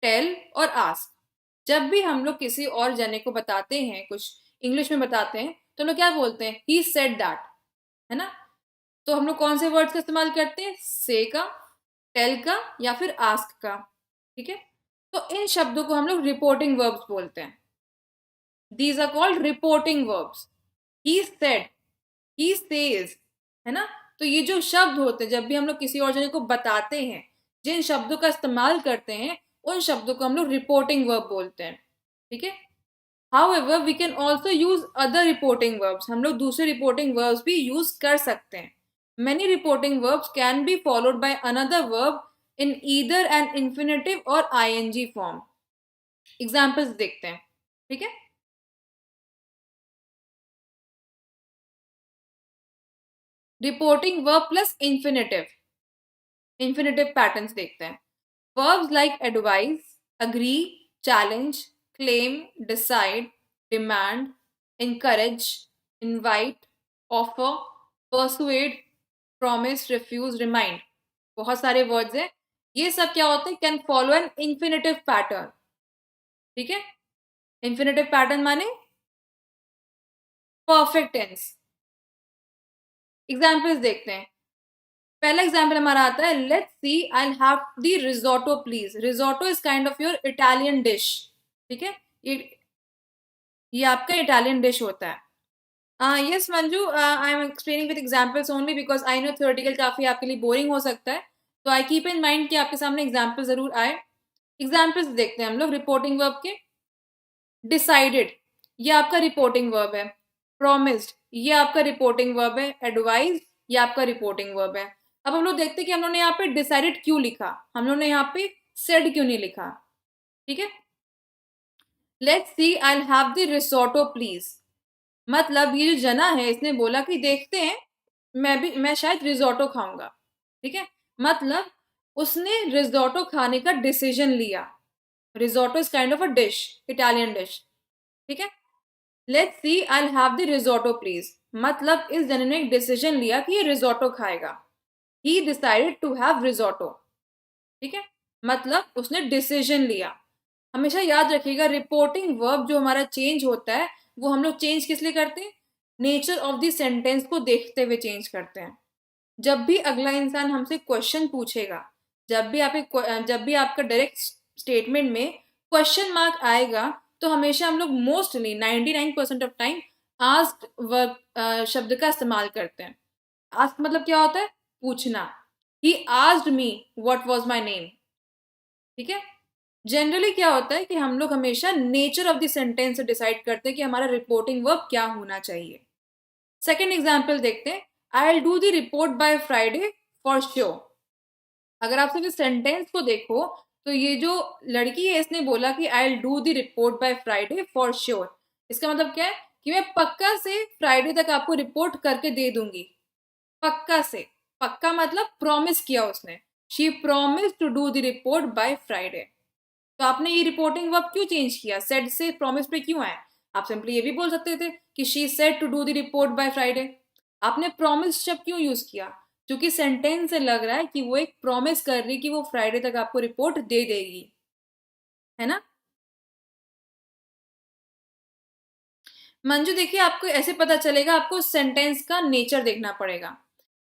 tell और ask। जब भी हम लोग किसी और जने को बताते हैं, कुछ इंग्लिश में बताते हैं, तो हम लोग क्या बोलते हैं? he said that, है ना? तो हम लोग कौन से वर्ड्स का इस्तेमाल करते हैं? से का, टेल का या फिर आस्क का। ठीक है। तो इन शब्दों को हम लोग रिपोर्टिंग वर्ब्स बोलते हैं। These are called reporting verbs. He said, he says, है ना? तो ये जो शब्द होते हैं, जब भी हम लोग किसी और जगह को बताते हैं, जिन शब्दों का इस्तेमाल करते हैं, उन शब्दों को हम लोग रिपोर्टिंग वर्ब बोलते हैं। ठीक है। However, we can also use other reporting verbs। हम लोग दूसरे reporting verbs भी use कर सकते हैं। Many reporting verbs can be followed by another verb in either an infinitive or ing form। Examples देखते हैं। ठीक है। Reporting verb plus infinitive, infinitive patterns देखते हैं। Verbs like advise, agree, challenge, claim, decide, demand, encourage, invite, offer, persuade, promise, refuse, remind, बहुत सारे words हैं। ये सब क्या होते हैं? Can follow an infinitive pattern. ठीक है। इन्फिनेटिव पैटर्न माने परफेक्ट टेंस। एग्जाम्पल्स देखते हैं। पहला एग्जाम्पल हमारा आता है, let's see I have the risotto please. Risotto is kind of your Italian dish. ठीक है। ये ये आपका इटालियन डिश होता है। Yes Manju, I am explaining with examples only because I know theoretical काफी आपके लिए बोरिंग हो सकता है, तो आई कीप इन माइंड कि आपके सामने एग्जाम्पल जरूर आए। एग्जाम्पल्स देखते हैं हम लोग रिपोर्टिंग वर्ब के। डिसाइडेड, ये आपका रिपोर्टिंग वर्ब है। प्रोमिस्ड, ये आपका रिपोर्टिंग वर्ब है। एडवाइज, ये आपका रिपोर्टिंग वर्ब है। अब हम लोग देखते हैं कि हम लोग ने यहाँ पे डिसाइडेड क्यों लिखा, हम लोग ने यहाँ पे सेड क्यों नहीं लिखा। ठीक है। Let's see I have the risotto please. मतलब ये जो जना है, इसने बोला कि देखते हैं, मैं शायद रिजोर्टो खाऊंगा। ठीक है। मतलब उसने रिजोर्टो खाने का डिसीजन लिया। Risotto is kind of a dish, Italian dish, ठीक है। Let's see I have the risotto please, मतलब इस जने ने एक डिसीजन लिया कि ये रिजोटो खाएगा। He decided to have risotto, ठीक है, मतलब उसने डिसीजन लिया। हमेशा याद रखिएगा रिपोर्टिंग वर्ब जो हमारा चेंज होता है वो हम लोग चेंज किस लिए करते हैं, नेचर ऑफ द सेंटेंस को देखते हुए चेंज करते हैं। जब भी अगला इंसान हमसे क्वेश्चन पूछेगा, जब भी आपका डायरेक्ट स्टेटमेंट में क्वेश्चन मार्क आएगा, तो हमेशा हम लोग mostly 99% of time asked verb शब्द का इस्तेमाल करते हैं। आस्क मतलब क्या होता है, पूछना। He asked me what was my name, ठीक है। जनरली क्या होता है कि हम लोग हमेशा नेचर ऑफ द सेंटेंस से डिसाइड करते हैं कि हमारा रिपोर्टिंग वर्ब क्या होना चाहिए। सेकेंड एग्जाम्पल देखते हैं, I will do the report by Friday for sure. अगर आप सिर्फ इस सेंटेंस को देखो तो ये जो लड़की है इसने बोला कि I will do the report by Friday for sure. इसका मतलब क्या है कि मैं पक्का से फ्राइडे तक आपको रिपोर्ट करके दे दूंगी। पक्का से, पक्का मतलब प्रॉमिस किया उसने। She promise to do the report by Friday. तो आपने ये रिपोर्टिंग वर्ब क्यों चेंज किया, सेड से प्रॉमिस पे क्यों आए। आप सिंपली ये भी बोल सकते थे कि she said to do the report by Friday. आपने प्रॉमिस शब्द क्यों यूज किया, क्योंकि सेंटेंस से लग रहा है कि वो एक प्रॉमिस कर रही कि वो फ्राइडे तक आपको रिपोर्ट दे देगी, है ना। मंजू देखिए, आपको ऐसे पता चलेगा, आपको सेंटेंस का नेचर देखना पड़ेगा।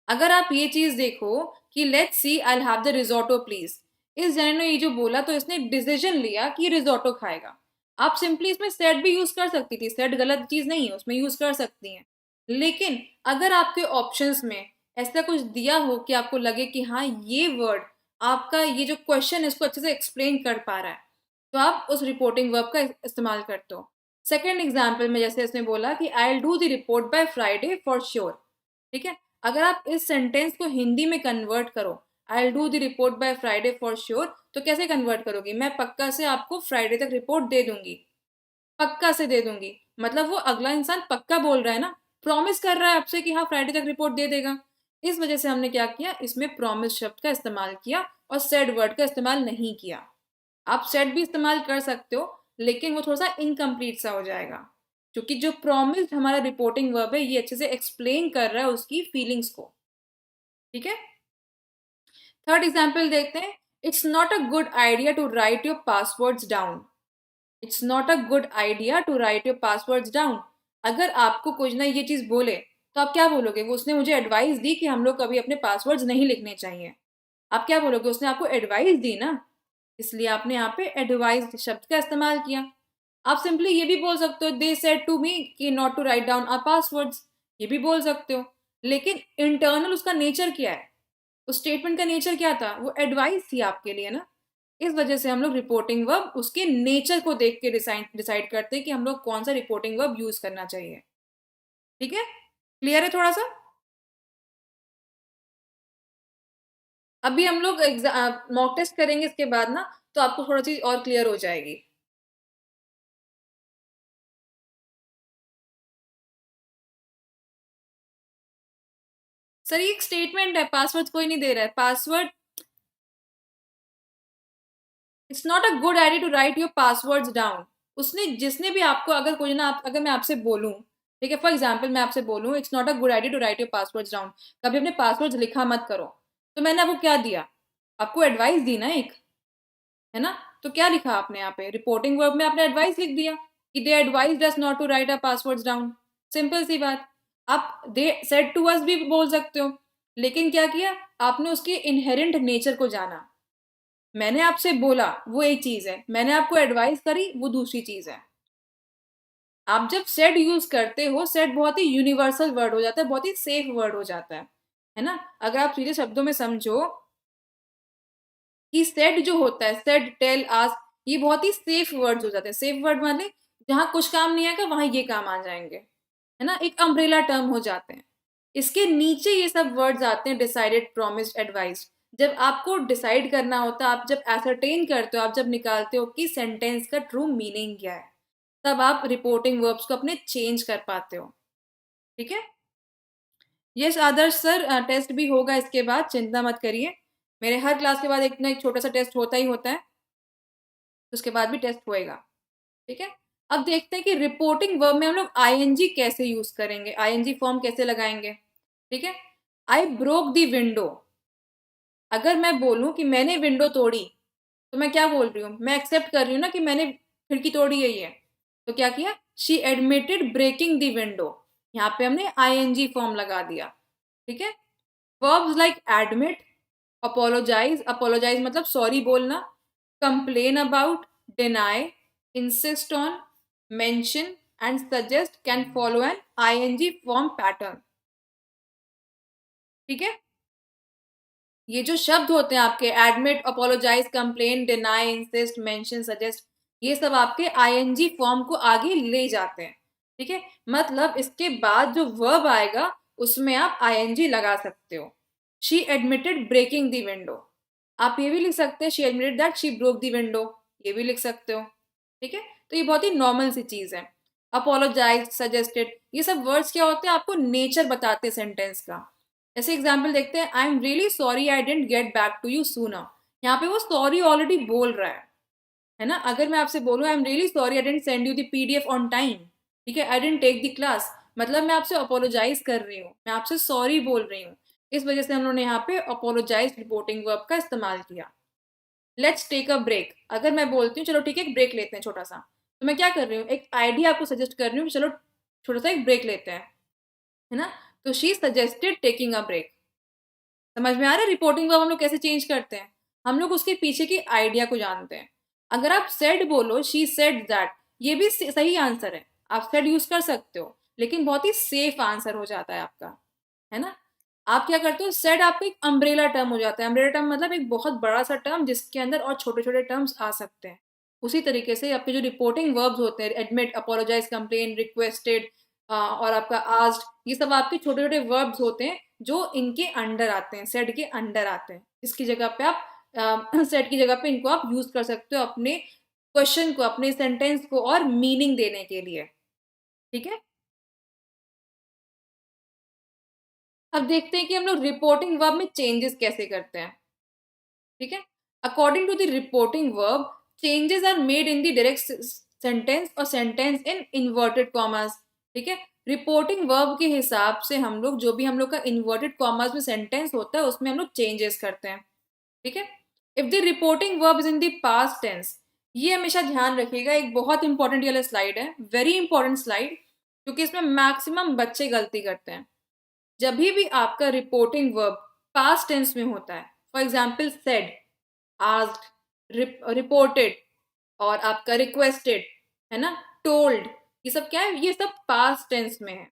अगर आप ये चीज देखो कि let's see I have the risotto please, इस जने ने ये जो बोला तो इसने डिसीजन लिया कि रिजोटो खाएगा। आप सिंपली इसमें सेड भी यूज कर सकती थी, सेड गलत चीज नहीं है, उसमें यूज कर सकती हैं। लेकिन अगर आपके ऑप्शंस में ऐसा कुछ दिया हो कि आपको लगे कि हाँ ये वर्ड आपका ये जो क्वेश्चन है इसको अच्छे से एक्सप्लेन कर पा रहा है, तो आप उस रिपोर्टिंग वर्ब का इस्तेमाल करते हो। सेकेंड एग्जाम्पल में जैसे इसने बोला कि I will do the report by Friday for sure, ठीक है। अगर आप इस सेंटेंस को हिंदी में कन्वर्ट करो, I will do the report by Friday for sure, तो कैसे कन्वर्ट करोगे, मैं पक्का से आपको फ्राइडे तक रिपोर्ट दे दूंगी। पक्का से दे दूंगी मतलब वो अगला इंसान पक्का बोल रहा है ना, प्रॉमिस कर रहा है आपसे कि हाँ फ्राइडे तक रिपोर्ट दे देगा। इस वजह से हमने क्या किया, इसमें प्रॉमिस शब्द का इस्तेमाल किया और सेड वर्ड का इस्तेमाल नहीं किया। आप सेट भी इस्तेमाल कर सकते हो, लेकिन वो थोड़ा सा इनकम्प्लीट सा हो जाएगा, क्योंकि जो प्रॉमिस्ड हमारा रिपोर्टिंग वर्ब है ये अच्छे से एक्सप्लेन कर रहा है उसकी फीलिंग्स को, ठीक है। थर्ड एग्जाम्पल देखते हैं, it's not a good idea to write your passwords down. It's not a good idea to write your passwords down. अगर आपको कुछ ना ये चीज बोले तो आप क्या बोलोगे, वो उसने मुझे एडवाइस दी कि हम लोग कभी अपने पासवर्ड्स नहीं लिखने चाहिए। आप क्या बोलोगे, उसने आपको एडवाइस दी ना, इसलिए आपने यहाँ पे एडवाइस शब्द का इस्तेमाल किया। आप सिंपली ये भी बोल सकते हो दे सेड टू मी कि not to write down our passwords, ये भी बोल सकते हो। लेकिन इंटरनल उसका नेचर क्या है, उस स्टेटमेंट का नेचर क्या था, वो एडवाइस थी आपके लिए ना। इस वजह से हम लोग रिपोर्टिंग वर्ब उसके नेचर को देख के डिसाइड डिसाइड करते हैं कि हम लोग कौन सा रिपोर्टिंग वर्ब यूज करना चाहिए, ठीक है। क्लियर है थोड़ा सा। अभी हम लोग मॉक टेस्ट करेंगे इसके बाद ना, तो आपको थोड़ा चीज और क्लियर हो जाएगी। सर ये एक स्टेटमेंट है, पासवर्ड कोई नहीं दे रहा है password. It's not a good idea to write your passwords down. उसने जिसने भी आपको अगर कोई ना अगर मैं आपसे बोलूं, ठीक है, फॉर एग्जाम्पल मैं आपसे बोलूं it's not a good idea to write your passwords down, कभी अपने पासवर्ड्स लिखा मत करो, तो मैंने आपको क्या दिया, आपको एडवाइस दी ना एक, है ना। तो क्या लिखा आपने यहाँ पे, रिपोर्टिंग वर्ब में आपने एडवाइस लिख दिया कि they advised us not to write our passwords down. Simple सी बात। आप दे सेड टू अस भी बोल सकते हो, लेकिन क्या किया आपने, उसके इनहेरेंट नेचर को जाना। मैंने आपसे बोला वो एक चीज है, मैंने आपको एडवाइस करी वो दूसरी चीज है। आप जब सेड यूज करते हो, सेड बहुत ही यूनिवर्सल वर्ड हो जाता है, बहुत ही सेफ वर्ड हो जाता है ना। अगर आप सीधे शब्दों में समझो कि सेड जो होता है, सेड टेल आस्क, ये बहुत ही सेफ वर्ड्स हो जाते हैं। सेफ वर्ड माने जहां कुछ काम नहीं आएगा वहां ये काम आ जाएंगे, है ना, एक अम्ब्रेला टर्म हो जाते हैं। इसके नीचे ये सब वर्ड्स आते हैं, डिसाइडेड, प्रॉमिस्ड, एडवाइस्ड। जब आपको डिसाइड करना होता है, आप जब एसरटेन करते हो, आप जब निकालते हो कि सेंटेंस का ट्रू मीनिंग क्या है, तब आप रिपोर्टिंग वर्ब्स को अपने चेंज कर पाते हो, ठीक है। यस आदर्श सर, टेस्ट भी होगा इसके बाद, चिंता मत करिए। मेरे हर क्लास के बाद एक ना एक छोटा सा टेस्ट होता ही होता है। तो उसके बाद भी टेस्ट होएगा। ठीक है, अब देखते हैं कि रिपोर्टिंग वर्ब में हम लोग आईएनजी कैसे यूज करेंगे, आईएनजी फॉर्म कैसे लगाएंगे। ठीक है, आई ब्रोक दी विंडो। अगर मैं बोलूं कि मैंने विंडो तोड़ी, तो मैं क्या बोल रही हूँ, मैं एक्सेप्ट कर रही हूँ ना कि मैंने खिड़की तोड़ी है ये। तो क्या किया, she admitted breaking the window. यहाँ पे हमने आईएनजी फॉर्म लगा दिया। ठीक है, verbs like admit, apologise, apologise मतलब सॉरी बोलना, complain about, deny, insist on, mention and suggest can follow an ING form pattern. ठीक है, ये जो शब्द होते हैं आपके admit, apologise, complain, deny, insist, mention, suggest, ये सब आपके आईएनजी फॉर्म को आगे ले जाते हैं। ठीक है, मतलब इसके बाद जो वर्ब आएगा उसमें आप आईएनजी लगा सकते हो। She admitted breaking the window, आप ये भी लिख सकते हैं she admitted that she broke the window, ये भी लिख सकते हो। ठीक है, तो ये बहुत ही नॉर्मल सी चीज है। अपोलोजाइज, सजेस्टेड, ये सब वर्ड्स क्या होते हैं, आपको नेचर बताते हैं सेंटेंस का। ऐसे एग्जाम्पल देखते हैं, I am really sorry I didn't get back to you sooner. यहाँ पे वो सॉरी ऑलरेडी बोल रहा है ना। अगर मैं आपसे बोलूँ I am really sorry I didn't send you the PDF on time, ठीक है, I didn't take the class, मतलब मैं आपसे अपोलोजाइज कर रही हूँ, मैं आपसे सॉरी बोल रही हूँ। इस वजह से हम लोगों ने यहाँ पे अपोलोजाइज रिपोर्टिंग वर्ब का इस्तेमाल किया। लेट्स टेक अ ब्रेक, अगर मैं बोलती हूँ चलो ठीक है एक ब्रेक लेते हैं छोटा सा, तो मैं क्या कर रही हूँ, एक आइडिया आपको सजेस्ट कर रही हूँ कि चलो छोटा सा एक ब्रेक लेते हैं, है ना। तो she suggested taking a break. समझ में आ रहा है रिपोर्टिंग वर्ब हम लोग कैसे चेंज करते हैं, हम लोग उसके पीछे की आइडिया को जानते हैं। अगर आप सेड बोलो, शी सेड दैट, ये भी सही आंसर है, आप सेड यूज कर सकते हो, लेकिन बहुत ही सेफ आंसर हो जाता है आपका, है ना। आप क्या करते हो, सेड आपका एक अम्ब्रेला टर्म हो जाता है। अम्ब्रेला टर्म मतलब एक बहुत बड़ा सा टर्म जिसके अंदर और छोटे छोटे टर्म्स आ सकते हैं। उसी तरीके से आपके जो रिपोर्टिंग वर्ब्स होते हैं, एडमिट, अपोलोजाइज, कंप्लेन, रिक्वेस्टेड और आपका आस्क्ड, ये सब आपके छोटे छोटे वर्ब्स होते हैं जो इनके अंडर आते हैं, सेड के अंडर आते हैं। इसकी जगह पे आप सेड की जगह पे इनको आप यूज कर सकते हो अपने क्वेश्चन को, अपने सेंटेंस को और मीनिंग देने के लिए। ठीक है, अब देखते हैं कि हम लोग रिपोर्टिंग वर्ब में चेंजेस कैसे करते हैं। ठीक है, according to the reporting verb, changes are made in the direct sentence और सेंटेंस इन इन्वर्टेड कॉमास। ठीक है, रिपोर्टिंग वर्ब के हिसाब से हम लोग जो भी हम लोग का इन्वर्टेड कॉमास में सेंटेंस होता है उसमें हम लोग चेंजेस करते हैं। ठीक है, if the reporting verb is in the past tense, ये हमेशा ध्यान रखिएगा, एक बहुत इंपॉर्टेंट वाला स्लाइड है, वेरी इंपॉर्टेंट स्लाइड, क्योंकि इसमें मैक्सिमम बच्चे गलती करते हैं। जब भी आपका रिपोर्टिंग वर्ब पास्ट टेंस में होता है, for example said, asked, reported और आपका रिक्वेस्टेड, है ना, टोल्ड, ये सब क्या है, ये सब पास्ट टेंस में है।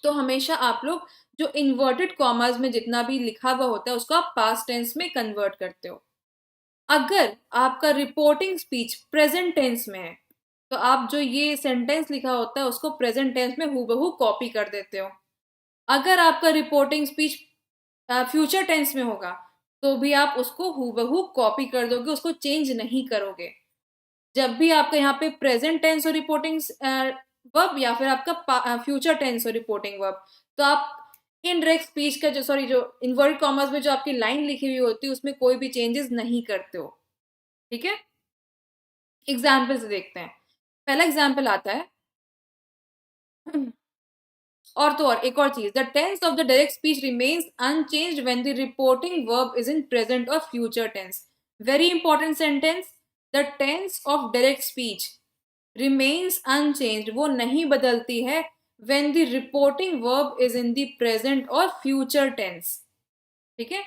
तो हमेशा आप लोग जो इन्वर्टेड कॉमर्स में जितना भी लिखा हुआ होता है उसको आप पास्ट टेंस में कन्वर्ट करते हो। अगर आपका रिपोर्टिंग स्पीच प्रेजेंट टेंस में है, तो आप जो ये सेंटेंस लिखा होता है उसको प्रेजेंट टेंस में हूबहू कॉपी कर देते हो। अगर आपका रिपोर्टिंग स्पीच फ्यूचर टेंस में होगा, तो भी आप उसको हूबहू कॉपी कर दोगे, उसको चेंज नहीं करोगे। जब भी आपका यहाँ पे प्रेजेंट टेंस और रिपोर्टिंग वर्ब या फिर आपका फ्यूचर टेंस और रिपोर्टिंग वर्ब, तो आप इनडायरेक्ट स्पीच का जो जो इन्वर्टेड कॉमर्स में जो आपकी लाइन लिखी हुई होती है उसमें कोई भी चेंजेस नहीं करते हो। ठीक है, एग्जाम्पल से देखते हैं। पहला एग्जाम्पल आता है और तो और एक और चीज, the tense of the direct speech remains unchanged when the reporting verb is in present or future tense. Very important sentence, the tense of direct speech remains unchanged, वो नहीं बदलती है when the reporting verb is in the present or future tense. ठीक है,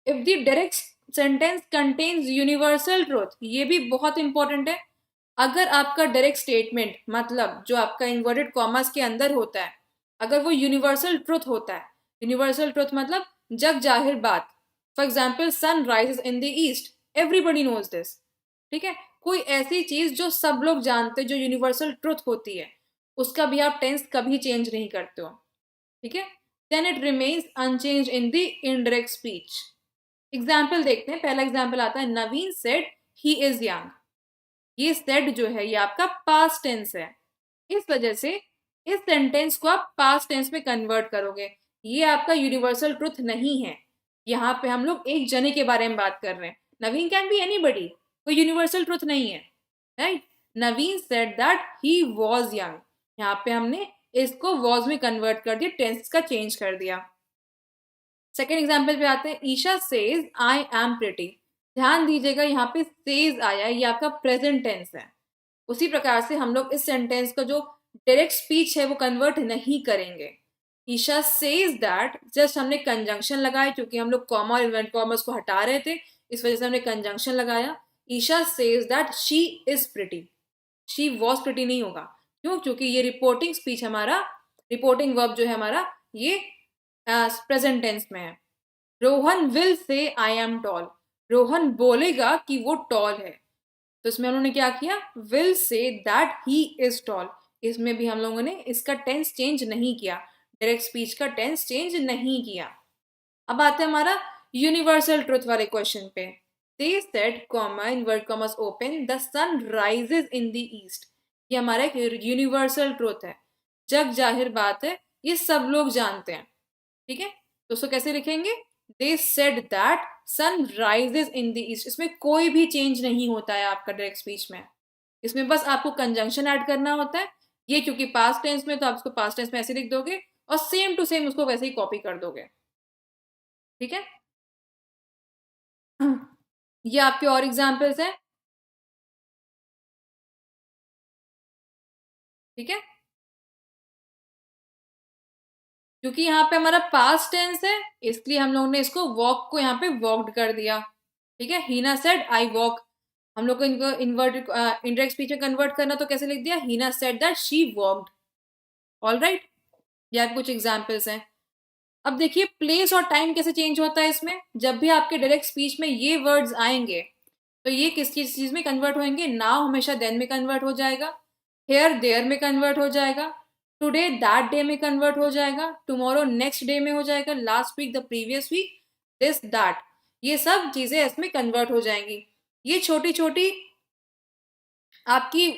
if the direct sentence contains universal truth, ये भी बहुत important है। अगर आपका डायरेक्ट स्टेटमेंट मतलब जो आपका इन्वर्टेड कॉमर्स के अंदर होता है, अगर वो यूनिवर्सल ट्रुथ होता है, यूनिवर्सल ट्रुथ मतलब जग जाहिर बात, for example sun rises in the east, everybody knows this. ठीक है, कोई ऐसी चीज जो सब लोग जानते हैं, जो यूनिवर्सल ट्रुथ होती है, उसका भी आप टेंस कभी चेंज नहीं करते हो। ठीक है, then it remains unchanged in the indirect speech. Example देखते हैं, पहला एग्जाम्पल आता है, Naveen said he is young. ये सेड जो है ये आपका पास्ट टेंस है, इस वजह से इस सेंटेंस को आप पास्ट टेंस में कन्वर्ट करोगे। ये आपका यूनिवर्सल ट्रुथ नहीं है, यहाँ पे हम लोग एक जने के बारे में बात कर रहे हैं, नवीन कैन बी एनीबडी। कोई यूनिवर्सल ट्रुथ नहीं है, right. Naveen said that he was young, यहाँ पे हमने इसको वॉज में कन्वर्ट कर दिया, टेंस का चेंज कर दिया। सेकेंड एग्जाम्पल पे आते हैं, Isha says I am pretty. ध्यान दीजिएगा यहाँ पे सेज आया, ये आपका प्रेजेंट टेंस है। उसी प्रकार से हम लोग इस सेंटेंस का जो डायरेक्ट स्पीच है वो कन्वर्ट नहीं करेंगे। ईशा सेज दैट, जस्ट हमने कंजंक्शन लगाया, क्योंकि हम लोग कॉमा और इन्वर्ट कॉमर्स को हटा रहे थे, इस वजह से हमने कंजंक्शन लगाया। Isha says that she is pretty, she was pretty नहीं होगा, क्यों? क्योंकि ये रिपोर्टिंग स्पीच हमारा, रिपोर्टिंग वर्ब जो है हमारा, ये प्रेजेंट टेंस में है। Rohan will say I am tall, Rohan बोलेगा कि वो टॉल है, तो इसमें उन्होंने क्या किया, will say that he is tall. इसमें भी हम लोगों ने इसका टेंस चेंज नहीं किया, डायरेक्ट स्पीच का टेंस चेंज नहीं किया। अब आते हैं हमारा यूनिवर्सल ट्रुथ वाले क्वेश्चन पे। They said comma invert commas open the sun rises in the east. ये हमारा एक यूनिवर्सल ट्रुथ है, जग जाहिर बात है, ये सब लोग जानते हैं, ठीक है। तो उसको कैसे लिखेंगे, they said that sun rises in the east. इसमें कोई भी चेंज नहीं होता है आपका डायरेक्ट स्पीच में, इसमें बस आपको कंजंक्शन ऐड करना होता है। ये क्योंकि पास्ट टेंस में, तो आप उसको पास्ट टेंस में ऐसे लिख दोगे और सेम टू सेम उसको वैसे ही कॉपी कर दोगे, ठीक है। ये आपके और एग्जाम्पल्स हैं, ठीक है। क्योंकि यहाँ पे हमारा पास्ट टेंस है, इसलिए हम लोग ने इसको वॉक को यहाँ पे वॉकड कर दिया, ठीक है। हीना सेड आई वॉक, हम लोग को इनको इन्वर्ट इंडायरेक्ट स्पीच में कन्वर्ट करना, तो कैसे लिख दिया, Heena said that she walked. All right, ये आपके कुछ एग्जाम्पल्स हैं। अब देखिए प्लेस और टाइम कैसे चेंज होता है इसमें। जब भी आपके डायरेक्ट स्पीच में ये वर्ड्स आएंगे, तो ये किस चीज में कन्वर्ट होंगे, नाउ हमेशा देन में कन्वर्ट हो जाएगा, हेयर देयर में कन्वर्ट हो जाएगा, टुडे दैट डे में कन्वर्ट हो जाएगा, टुमारो नेक्स्ट डे में हो जाएगा, last week the previous week, this that, ये सब चीजें इसमें कन्वर्ट हो जाएंगी। ये छोटी छोटी आपकी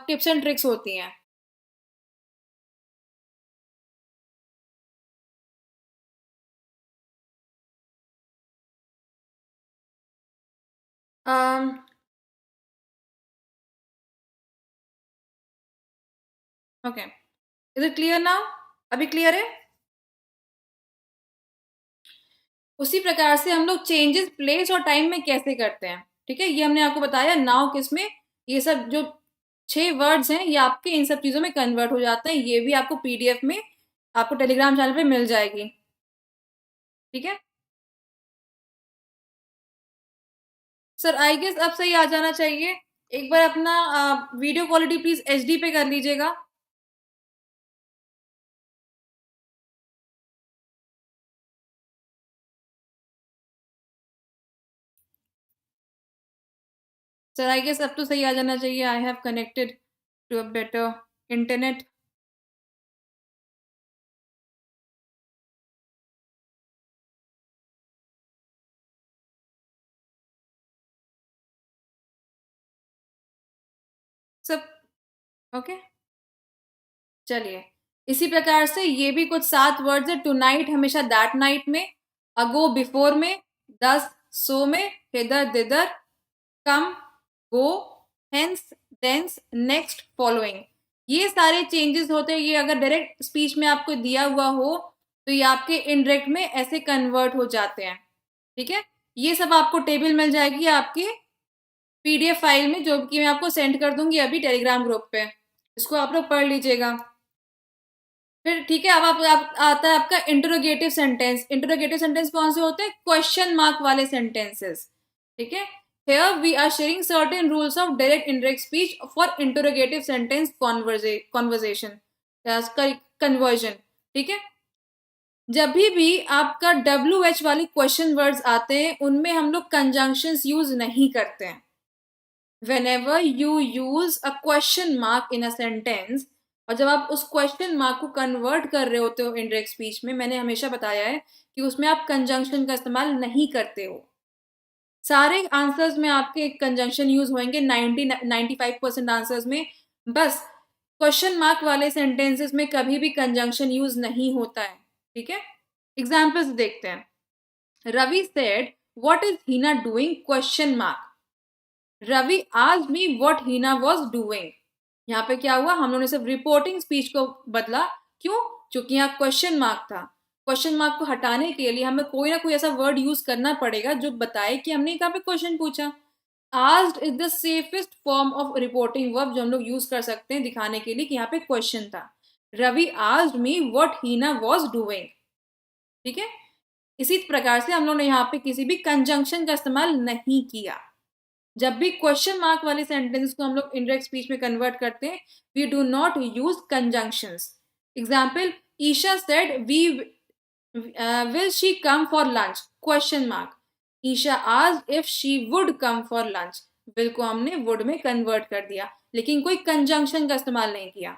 टिप्स एंड ट्रिक्स होती हैं। Okay, is it clear now? अभी क्लियर है? उसी प्रकार से हम लोग चेंजेस प्लेस और टाइम में कैसे करते हैं, ठीक है। ये हमने आपको बताया नाउ किस में, ये सब जो 6 वर्ड्स हैं ये आपके इन सब चीज़ों में कन्वर्ट हो जाते हैं। ये भी आपको पीडीएफ में आपको टेलीग्राम चैनल पे मिल जाएगी, ठीक है। सर आई गेस अब सही आ जाना चाहिए। एक बार अपना वीडियो क्वालिटी प्लीज एचडी पे कर लीजिएगा। सर आई गेस अब तो सही आ जाना चाहिए। I have connected to a better internet. सब ओके, चलिए। इसी प्रकार से ये भी कुछ 7 वर्ड्स है। टू नाइट हमेशा दैट नाइट में, अगो बिफोर में, दस सो में, हिदर दिदर, कम, गो, हेंस, देंस, नेक्स्ट, फॉलोइंग, ये सारे चेंजेस होते हैं। ये अगर डायरेक्ट स्पीच में आपको दिया हुआ हो तो ये आपके इनडायरेक्ट में ऐसे कन्वर्ट हो जाते हैं, ठीक है। ये सब आपको टेबल मिल जाएगी आपके पीडीएफ फाइल में, जो कि मैं आपको सेंड कर दूंगी अभी टेलीग्राम ग्रुप पे। इसको आप लोग पढ़ लीजिएगा फिर, ठीक है। अब आप आता है आपका इंटरोगेटिव सेंटेंस। इंटरोगेटिव सेंटेंस कौन से होते हैं, क्वेश्चन मार्क वाले सेंटेंसेस, ठीक है। Here we are sharing certain rules of direct indirect speech for interrogative sentence conversation conversion, ठीक है। जब भी आपका WH वाली क्वेश्चन वर्ड्स आते हैं उनमें हम लोग कंजंक्शंस यूज नहीं करते हैं। whenever you use a question mark in a sentence, और जब आप उस क्वेश्चन मार्क को कन्वर्ट कर रहे होते हो इनडायरेक्ट स्पीच में, मैंने हमेशा बताया है कि उसमें आप कंजंक्शन का इस्तेमाल नहीं करते हो। सारे आंसर्स में आपके कंजंक्शन यूज होंगे 95% आंसर्स में। बस क्वेश्चन मार्क वाले सेंटेंसेस में कभी भी कंजंक्शन यूज नहीं होता है, ठीक है। एग्जाम्पल्स देखते हैं। Ravi said what is Heena doing, question mark. Ravi asked me what Heena was doing. यहाँ पे क्या हुआ, हम लोगों ने सिर्फ रिपोर्टिंग स्पीच को बदला। क्यों? क्योंकि यहाँ क्वेश्चन मार्क था। क्वेश्चन मार्क को हटाने के लिए हमें कोई ना कोई ऐसा वर्ड यूज करना पड़ेगा जो बताए कि हमने कहाँ पे क्वेश्चन पूछा। Asked is the safest form of reporting verb जो हम लोग यूज कर सकते हैं दिखाने के लिए कि यहाँ पे क्वेश्चन था। Ravi asked me what Heena was doing. ठीक है, इसी प्रकार से हम लोग ने यहाँ पे किसी भी कंजंक्शन का इस्तेमाल नहीं किया। जब भी क्वेश्चन मार्क वाले सेंटेंस को हम लोग इनडायरेक्ट स्पीच में कन्वर्ट करते हैं, we do not use conjunctions. Example, Isha said we will she come for lunch, question mark. Isha asked if she would come for lunch. Will को हमने वुड में कन्वर्ट कर दिया, लेकिन कोई कंजंक्शन का इस्तेमाल नहीं किया।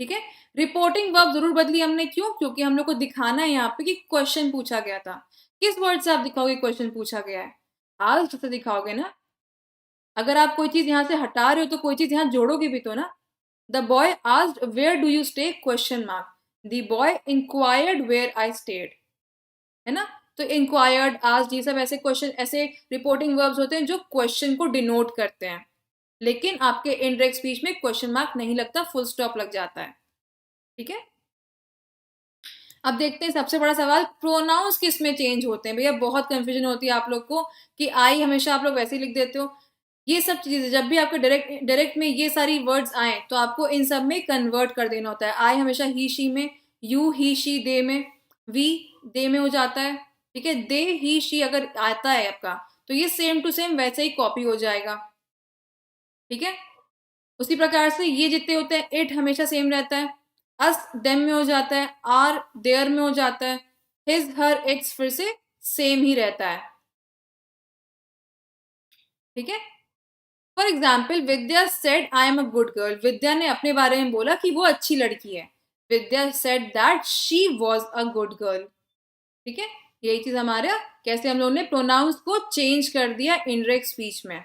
ठीक है, रिपोर्टिंग वर्ब जरूर बदली हमने। क्यों? क्योंकि हम लोग को दिखाना है यहाँ पे कि क्वेश्चन पूछा गया था। किस वर्ड से आप दिखाओगे क्वेश्चन पूछा गया है? आस्क्ड से दिखाओगे ना। अगर आप कोई चीज यहाँ से हटा रहे हो तो कोई चीज यहाँ जोड़ोगे भी तो ना। The boy asked where do you stay, question mark. The boy enquired where I stayed, है ना। तो इंक्वायर्ड, आस्क्ड, ये सब ऐसे क्वेश्चन, ऐसे रिपोर्टिंग वर्ब्स होते हैं जो क्वेश्चन को डिनोट करते हैं। लेकिन आपके इनडायरेक्ट स्पीच में क्वेश्चन मार्क नहीं लगता, फुल स्टॉप लग जाता है। ठीक है, अब देखते हैं सबसे बड़ा सवाल, प्रोनाउंस किस में चेंज होते हैं। भैया बहुत कंफ्यूजन होती है आप लोग को कि आई हमेशा आप लोग वैसे ही लिख देते हो। ये सब चीजें जब भी आपके डायरेक्ट डायरेक्ट में ये सारी वर्ड्स आए तो आपको इन सब में कन्वर्ट कर देना होता है। आई हमेशा ही शी में, यू ही शी दे में, वी दे में हो जाता है। ठीक है, दे ही शी अगर आता है आपका तो ये सेम टू सेम वैसे ही कॉपी हो जाएगा। ठीक है, उसी प्रकार से ये जितने होते हैं, इट हमेशा सेम रहता है, अस देम में हो जाता है, आर देयर में हो जाता है, हिज हर इट्स फिर से सेम ही रहता है। ठीक है, for example, Vidya said I am a good girl. Vidya ने अपने बारे में बोला कि वो अच्छी लड़की है। Vidya said that she was a good girl. ठीक है, यही चीज हमारा कैसे हम लोगों ने प्रोनाउंस को चेंज कर दिया इनडायरेक्ट स्पीच में।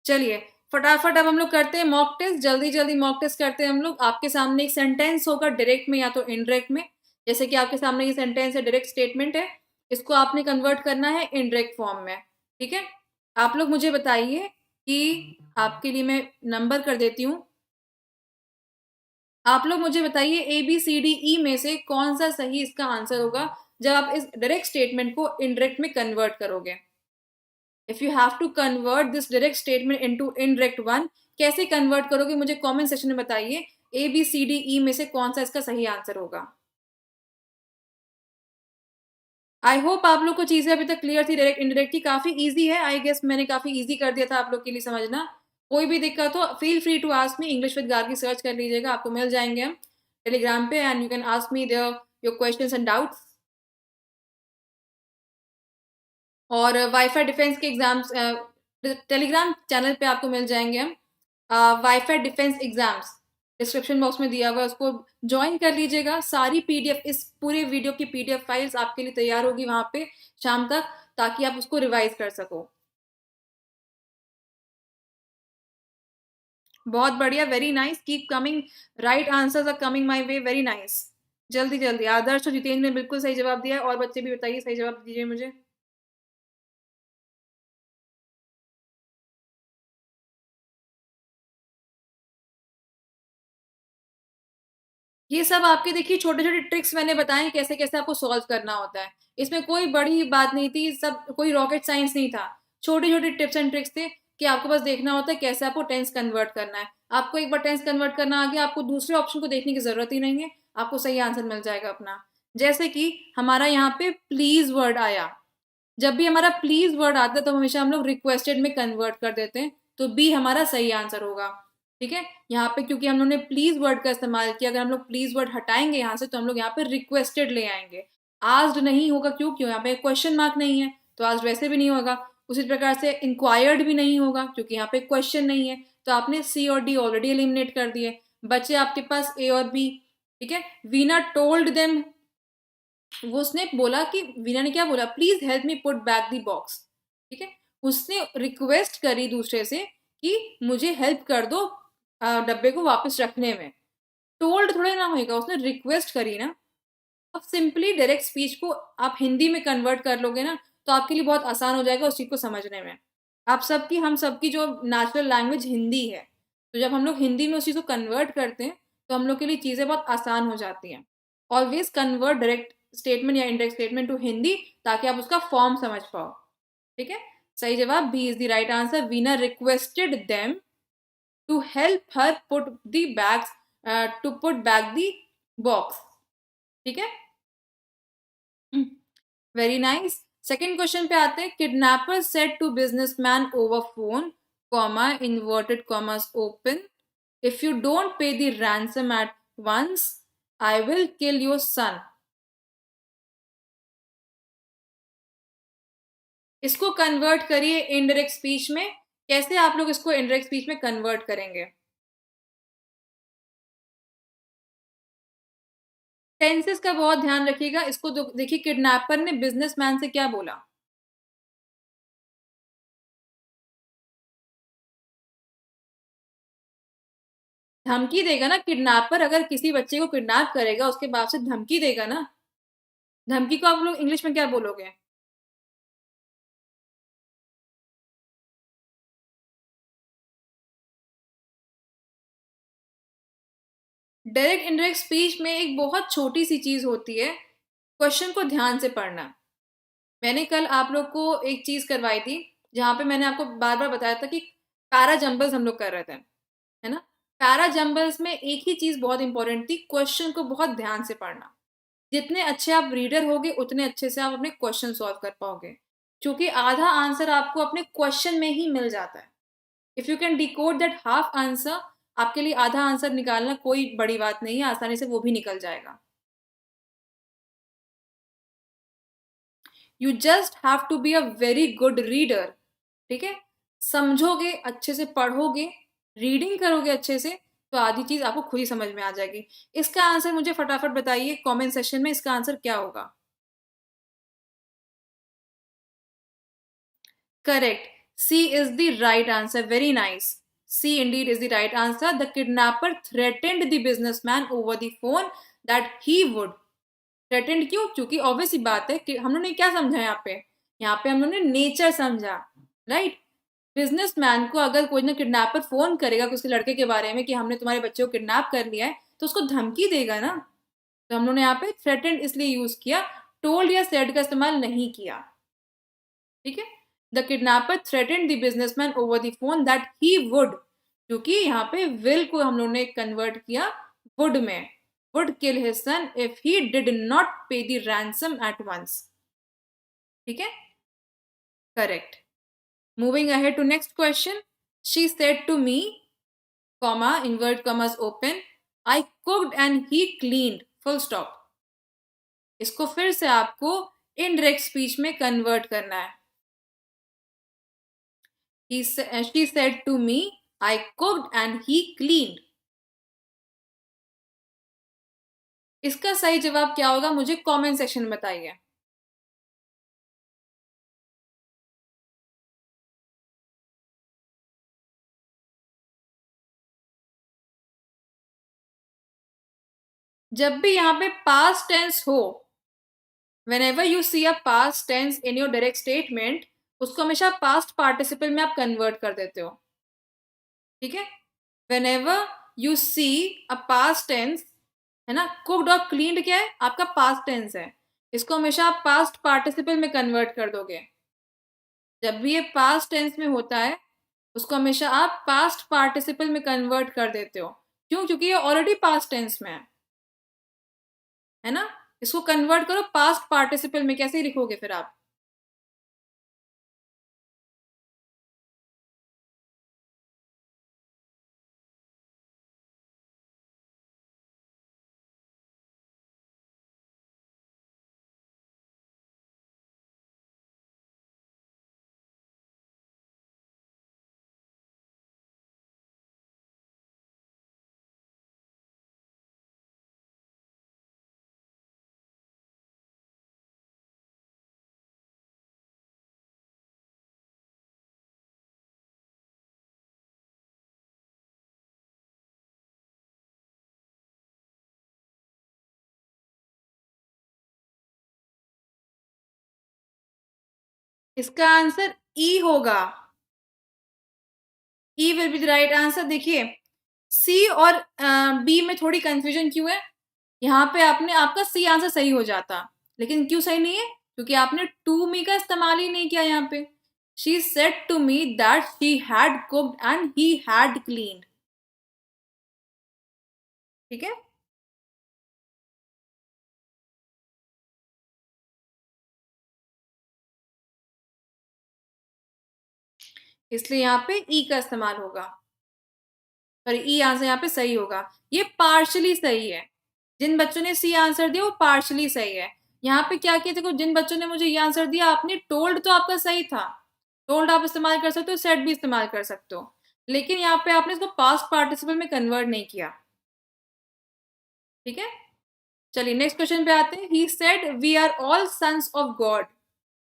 चलिए फटाफट अब हम लोग करते हैं मॉक टेस्ट, जल्दी जल्दी मॉक टेस्ट करते हैं हम लोग। आपके सामने एक सेंटेंस होगा डायरेक्ट में या तो इनडायरेक्ट में। जैसे कि आपके सामने ये सेंटेंस है, डायरेक्ट स्टेटमेंट है, इसको आपने कन्वर्ट करना है इनडायरेक्ट फॉर्म में। ठीक है, आप लोग मुझे बताइए कि, आपके लिए मैं नंबर कर देती हूँ। आप लोग मुझे बताइए A B C D E में से कौन सा सही इसका आंसर होगा जब आप इस डायरेक्ट स्टेटमेंट को इनडायरेक्ट में कन्वर्ट करोगे। If you have to convert this direct statement into indirect one, कैसे कन्वर्ट करोगे मुझे कमेंट सेक्शन में बताइए। A B C D E में से कौन सा इसका सही आंसर होगा। आई होप आप लोग को चीजें अभी तक क्लियर थी। डायरेक्ट इनडायरेक्ट की काफी इजी है, आई गेस मैंने काफी इजी कर दिया था आप लोग के लिए समझना। कोई भी दिक्कत हो feel free to ask me, English with Gargi search कर लीजिएगा, आपको मिल जाएंगे हम टेलीग्राम पे, and you can ask me there your questions and doubts. और वाईफाई डिफेंस के एग्जाम्स टेलीग्राम चैनल पे आपको मिल जाएंगे हम। WiFi Defence exams description box में दिया हुआ है, उसको ज्वाइन कर लीजिएगा। सारी पीडीएफ, इस पूरे वीडियो की पीडीएफ फाइल्स आपके लिए तैयार होगी वहां पे शाम तक, ताकि आप उसको रिवाइज कर सको। बहुत बढ़िया, very nice, keep coming, right answers are coming my way, very nice. जल्दी जल्दी, आदर्श और जितेंद्र ने बिल्कुल सही जवाब दिया है, और बच्चे भी बताइए, सही जवाब दीजिए मुझे। ये सब आपके देखिए छोटे छोटे ट्रिक्स मैंने बताए कैसे कैसे आपको सॉल्व करना होता है। इसमें कोई बड़ी बात नहीं थी, सब कोई रॉकेट साइंस नहीं था। छोटे छोटे टिप्स एंड ट्रिक्स थे कि आपको बस देखना होता है कैसे आपको टेंस कन्वर्ट करना है। आपको एक बार टेंस कन्वर्ट करना आ गया, आपको दूसरे ऑप्शन को देखने की जरूरत ही नहीं है, आपको सही आंसर मिल जाएगा अपना। जैसे कि हमारा यहाँ पे प्लीज वर्ड आया, जब भी हमारा प्लीज वर्ड आता है तो हमेशा हम लोग रिक्वेस्टेड में कन्वर्ट कर देते हैं, तो बी हमारा सही आंसर होगा। ठीक है, यहाँ पे क्योंकि हम लोग ने प्लीज वर्ड का इस्तेमाल किया, अगर हम लोग प्लीज वर्ड हटाएंगे यहाँ से तो हम लोग यहाँ पे रिक्वेस्टेड ले आएंगे। आस्ड नहीं होगा, क्यों यहाँ पे क्वेश्चन मार्क नहीं है, तो आस्ड वैसे भी नहीं होगा। उसी प्रकार से इंक्वायर्ड भी नहीं होगा क्योंकि यहाँ पे क्वेश्चन नहीं है, तो आपने सी और डी ऑलरेडी एलिमिनेट कर दिए, बचे आपके पास ए और बी। ठीक है, वीना टोल्ड देम, वो उसने बोला कि, वीना ने क्या बोला, please help me put back the box. ठीक है, उसने रिक्वेस्ट करी दूसरे से कि मुझे हेल्प कर दो डब्बे को वापस रखने में। टोल्ड थोड़े ना होएगा, उसने रिक्वेस्ट करी ना। अब सिंपली डायरेक्ट स्पीच को आप हिंदी में कन्वर्ट कर लोगे ना, तो आपके लिए बहुत आसान हो जाएगा उस चीज़ को समझने में। आप सबकी हम सबकी जो नेचुरल लैंग्वेज हिंदी है, तो जब हम लोग हिंदी में उस चीज़ को कन्वर्ट करते हैं, तो हम लोग के लिए चीज़ें बहुत आसान हो जाती हैं। ऑलवेज़ कन्वर्ट डायरेक्ट स्टेटमेंट या इनडायरेक्ट स्टेटमेंट टू हिंदी, ताकि आप उसका फॉर्म समझ पाओ। ठीक है? सही जवाब B is the right answer. Veena requested them to help her put the bags to put back the box. ठीक है, वेरी नाइस। सेकेंड क्वेश्चन पे आते हैं। Kidnapper said to businessman over phone, comma inverted commas open, if you don't pay the ransom at once I will kill your son. इसको convert करिए indirect speech में। कैसे आप लोग इसको इनडायरेक्ट स्पीच में कन्वर्ट करेंगे? टेंसेस का बहुत ध्यान रखिएगा। इसको देखिए, किडनैपर ने बिजनेसमैन से क्या बोला? धमकी देगा ना। किडनैपर अगर किसी बच्चे को किडनैप करेगा, उसके बाप से धमकी देगा ना। धमकी को आप लोग इंग्लिश में क्या बोलोगे? डायरेक्ट इनडायरेक्ट स्पीच में एक बहुत छोटी सी चीज होती है, क्वेश्चन को ध्यान से पढ़ना। मैंने कल आप लोग को एक चीज करवाई थी, जहां पे मैंने आपको बार बार बताया था कि पैरा जंबल्स हम लोग कर रहे थे, है ना। पैरा जंबल्स में एक ही चीज बहुत इंपॉर्टेंट थी, क्वेश्चन को बहुत ध्यान से पढ़ना। जितने अच्छे आप रीडर होगे, उतने अच्छे से आप अपने क्वेश्चन सॉल्व कर पाओगे, क्योंकि आधा आंसर आपको अपने क्वेश्चन में ही मिल जाता है। If you can decode that half answer, आपके लिए आधा आंसर निकालना कोई बड़ी बात नहीं है, आसानी से वो भी निकल जाएगा। You just have to be a very good reader. ठीक है, समझोगे अच्छे से, पढ़ोगे, रीडिंग करोगे अच्छे से, तो आधी चीज आपको खुद ही समझ में आ जाएगी। इसका आंसर मुझे फटाफट बताइए कमेंट सेक्शन में, इसका आंसर क्या होगा? Correct. C is the right answer. Very nice. C indeed is the right answer. The kidnapper threatened the businessman over the phone that he would. Threatened क्यों? क्योंकि ऑब्वियस सी बात है कि हम लोगों ने क्या समझा यहाँ पे? यहाँ पे हम लोगों ने नेचर समझा, राइट। बिजनेसमैन को अगर कोई ना किडनैपर फोन करेगा कि उसके लड़के के बारे में कि हमने तुम्हारे बच्चे को किडनैप कर लिया है, तो उसको धमकी देगा ना। तो हम लोगों ने यहाँ पे थ्रेटेंड इसलिए यूज किया, टोल्ड या सेड का इस्तेमाल नहीं किया। ठीक है, the kidnapper threatened the businessman over the phone that he would, क्योंकि यहाँ पे विल को हम लोगों ने कन्वर्ट किया वुड में, would kill his son if he did not pay the ransom at once. ठीक है, correct. Moving ahead to next question. She said to me, comma invert commas open, I cooked and he cleaned, full stop. इसको फिर से आपको indirect speech में convert करना है। She said to me, I cooked and he cleaned. इसका सही जवाब क्या होगा, मुझे कमेंट सेक्शन में बताइए। जब भी यहाँ पे पास्ट टेंस हो, whenever you see a past tense in your direct statement, उसको हमेशा पास्ट पार्टिसिपल में आप कन्वर्ट कर देते हो। ठीक है, whenever you see a past tense, है ना, कुक्ड और क्लीन्ड क्या है, आपका पास्ट टेंस है, इसको हमेशा आप पास्ट पार्टिसिपल में कन्वर्ट कर दोगे। जब भी ये पास्ट टेंस में होता है, उसको हमेशा आप पास्ट पार्टिसिपल में कन्वर्ट कर देते हो। क्यों? क्योंकि ये ऑलरेडी पास्ट टेंस में है ना। इसको कन्वर्ट करो पास्ट पार्टिसिपल में, कैसे लिखोगे फिर आप? इसका आंसर ई होगा। E will be the right answer. देखिए, सी और बी में थोड़ी कंफ्यूजन क्यों है? यहाँ पे आपने आपका सी आंसर सही हो जाता, लेकिन क्यों सही नहीं है? क्योंकि आपने टू मी का इस्तेमाल ही नहीं किया यहाँ पे। She said to me that she had cooked and he had cleaned. ठीक है, इसलिए यहाँ पे ई का इस्तेमाल होगा, और ई आंसर यहाँ पे सही होगा। ये पार्शली सही है। जिन बच्चों ने सी आंसर दिया वो पार्शली सही है। यहाँ पे क्या किया, देखो जिन बच्चों ने मुझे ये आंसर दिया, आपने टोल्ड तो आपका सही था, टोल्ड आप इस्तेमाल कर सकते हो, सेड भी इस्तेमाल कर सकते हो, लेकिन यहाँ पे आपने इसको पास्ट पार्टिसिपल में कन्वर्ट नहीं किया। ठीक है, चलिए नेक्स्ट क्वेश्चन पे आते हैं। He said we are all sons of God.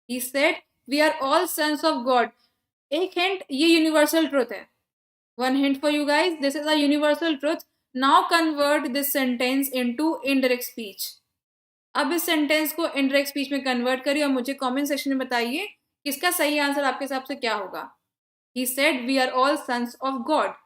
He said we are all sons of God. एक हिंट, ये यूनिवर्सल ट्रुथ है। One hint for you guys, this is a universal truth. Now convert this sentence into indirect speech. अब इस sentence को indirect speech में convert करिए और मुझे कमेंट सेक्शन में बताइए कि इसका सही आंसर आपके हिसाब से क्या होगा। He said we are all sons of God.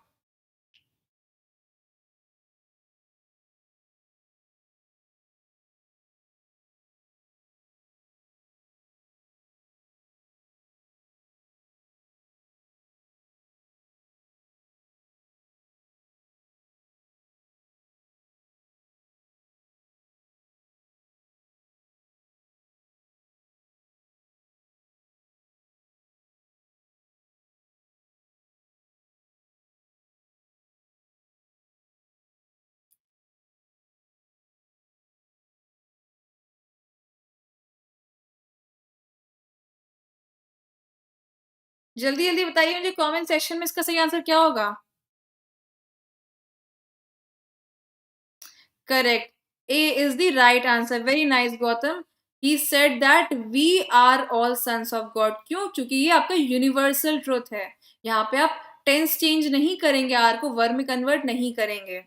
जल्दी जल्दी बताइए मुझे कमेंट सेक्शन में इसका सही आंसर क्या होगा। Correct. A is the right answer. Very nice, Gautam. He said that we are all sons of God. क्यों? क्योंकि ये आपका यूनिवर्सल ट्रुथ है। यहाँ पे आप टेंस चेंज नहीं करेंगे, आर को वर्ब में कन्वर्ट नहीं करेंगे।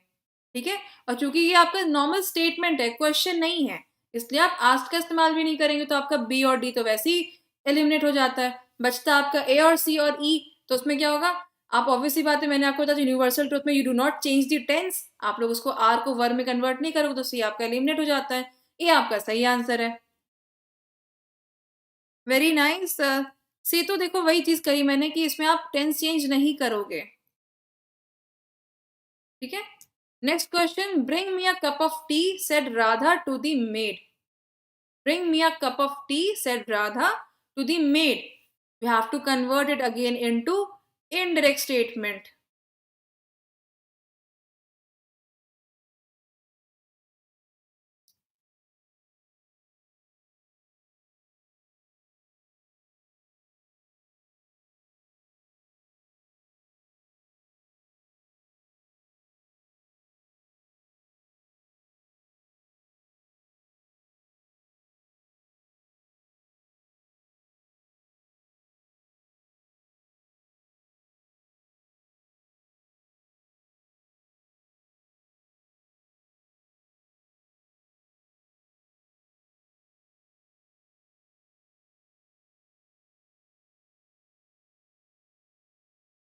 ठीक है, और क्योंकि ये आपका नॉर्मल स्टेटमेंट है, क्वेश्चन नहीं है, इसलिए आप आस्क का इस्तेमाल भी नहीं करेंगे, तो आपका बी और डी तो वैसे ही एलिमिनेट हो जाता है। बचता आपका ए और सी और ई। तो उसमें क्या होगा? आप ऑब्वियसली बात है, मैंने आपको बताया यूनिवर्सल ट्रुथ में you do not change the tense, आप लोग उसको आर को वर्ब में कन्वर्ट नहीं करोगे, तो सी आपका एलिमिनेट हो जाता है। ये आपका सही आंसर है। Very nice. सी तो देखो वही चीज कही मैंने कि इसमें आप टेंस चेंज नहीं करोगे। ठीक है, next question. Bring me a cup of tea said Radha to the maid. Bring me a cup of tea, said Radha to the maid. We have to convert it again into indirect statement.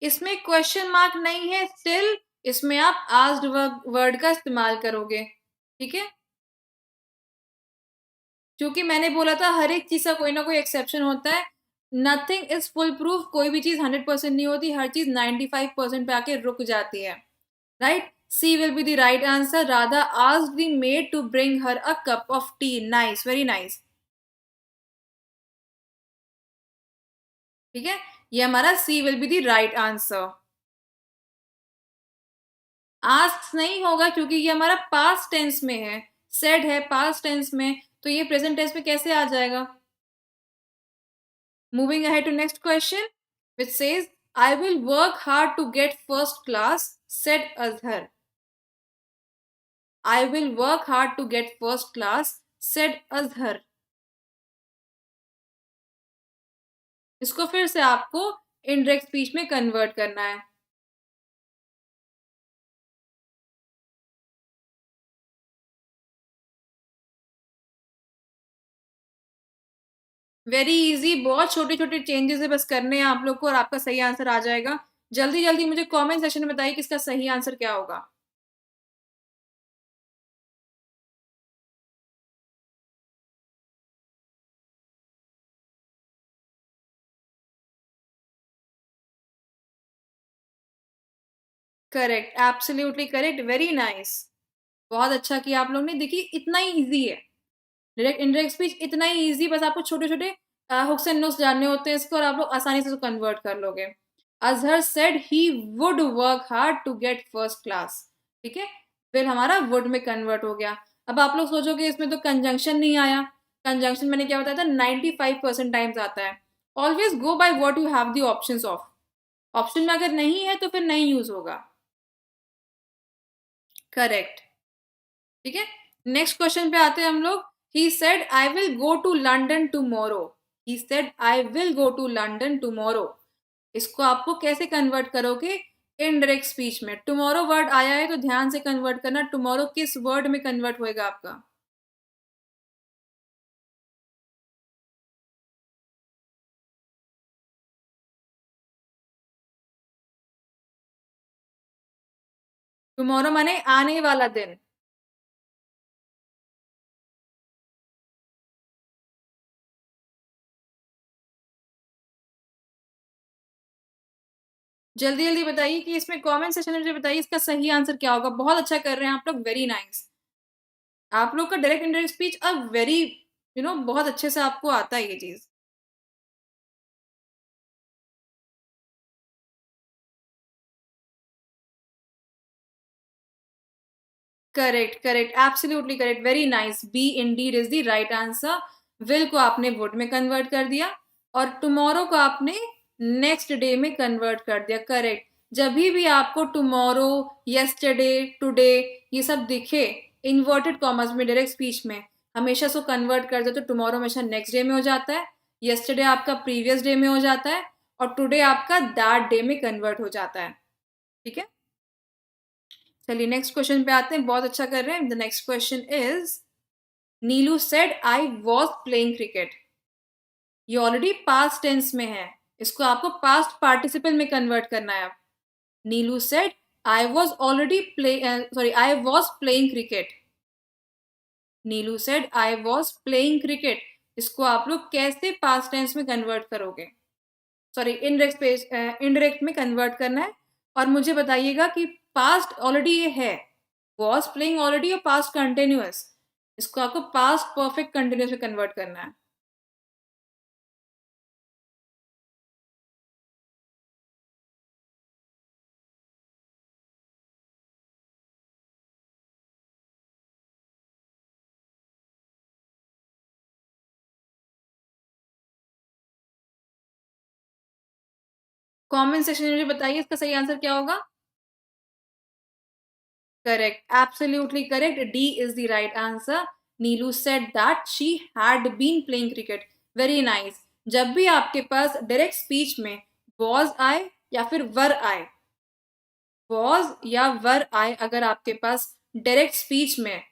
इसमें question mark नहीं है still, इसमें आप asked word का इस्तेमाल करोगे। ठीक है, क्योंकि मैंने बोला था हर एक चीज का कोई ना कोई एक्सेप्शन होता है। नथिंग इज फुल प्रूफ, कोई भी चीज 100% नहीं होती, हर चीज 95% पे आके रुक जाती है। Right, C will be the right answer. Radha asked the maid to bring her a cup of tea. Nice, very nice. ठीक है, ये हमारा C will be the right answer. Ask नहीं होगा क्योंकि ये हमारा पास्ट टेंस में है, सेड है पास्ट टेंस में, तो ये प्रेजेंट टेंस में कैसे आ जाएगा। Moving ahead to next question which says I will work hard to get first class, said Azhar. I will work hard to get first class, said Azhar. इसको फिर से आपको इनडायरेक्ट स्पीच में कन्वर्ट करना है। वेरी इजी, बहुत छोटे छोटे चेंजेस है बस करने हैं आप लोग को और आपका सही आंसर आ जाएगा। जल्दी जल्दी मुझे कमेंट सेक्शन में बताइए कि इसका सही आंसर क्या होगा। Correct, absolutely correct, very nice. बहुत अच्छा किया आप लोग ने। देखिए इतना ही इजी है, डायरेक्ट इनडायरेक्ट स्पीच इतना ही इजी, बस आपको छोटे छोटे हुक्स एंड नोट्स जानने होते हैं इसको और आप लोग आसानी से कन्वर्ट कर लोगे। Azhar said he would work hard to get first class. ठीक है, फिर हमारा वुड में कन्वर्ट हो गया। अब आप लोग सोचोगे इसमें तो कंजंक्शन नहीं आया। कंजंक्शन मैंने क्या बताया था, 95% टाइम्स आता है। Always go by what you have the options of. Option में अगर नहीं है तो फिर नहीं यूज होगा। करेक्ट। ठीक है, नेक्स्ट क्वेश्चन पे आते हैं हम लोग। He said I will go to London tomorrow. He said I will go to London tomorrow. इसको आपको कैसे कन्वर्ट करोगे इनडायरेक्ट स्पीच में। टुमारो वर्ड आया है तो ध्यान से कन्वर्ट करना, टुमारो किस वर्ड में कन्वर्ट होएगा आपका। टुमारो माने आने वाला दिन। जल्दी जल्दी बताइए कि इसमें कमेंट सेक्शन में मुझे बताइए इसका सही आंसर क्या होगा। बहुत अच्छा कर रहे हैं आप लोग, वेरी नाइस। आप लोग का डायरेक्ट इनडायरेक्ट स्पीच अब वेरी बहुत अच्छे से आपको आता है ये चीज। Correct correct, absolutely correct, very nice. B indeed is the right answer. Will को आपने वुड में कन्वर्ट कर दिया और टुमारो को आपने नेक्स्ट डे में कन्वर्ट कर दिया। करेक्ट। जब भी आपको टुमारो, यस्टरडे, टुडे ये सब दिखे इन्वर्टेड कॉमर्स में डायरेक्ट स्पीच में, हमेशा सो कन्वर्ट कर दो तो टुमारो हमेशा नेक्स्ट डे में हो जाता है, यस्टरडे आपका प्रीवियस डे में हो जाता है और टुडे आपका दैट डे में कन्वर्ट हो जाता है। ठीक है, चलिए नेक्स्ट क्वेश्चन पे आते हैं। बहुत अच्छा कर रहे हैं। The next question is Neelu said I was playing cricket. ये ऑलरेडी पास्ट टेंस में है, इसको आपको पास्ट पार्टिसिपल में कन्वर्ट करना है। अब Neelu said I was already play sorry I was playing cricket. Neelu said I was playing cricket. इसको आप लोग कैसे पास्ट टेंस में कन्वर्ट करोगे, सॉरी इनडायरेक्ट में कन्वर्ट करना है। और मुझे बताइएगा कि पास्ट ऑलरेडी ये है, वॉज प्लेइंग ऑलरेडी और पास्ट कंटिन्यूअस, इसको आपको पास्ट परफेक्ट कंटिन्यूअस में कन्वर्ट करना है। कमेंट सेक्शन में मुझे बताइए इसका सही आंसर क्या होगा। Correct, absolutely correct, D is the right answer. Neelu said that she had been playing cricket. Very nice. जब भी आपके पास डायरेक्ट स्पीच में वॉज आए या फिर वर आए, वॉज या वर आए अगर आपके पास डायरेक्ट स्पीच में,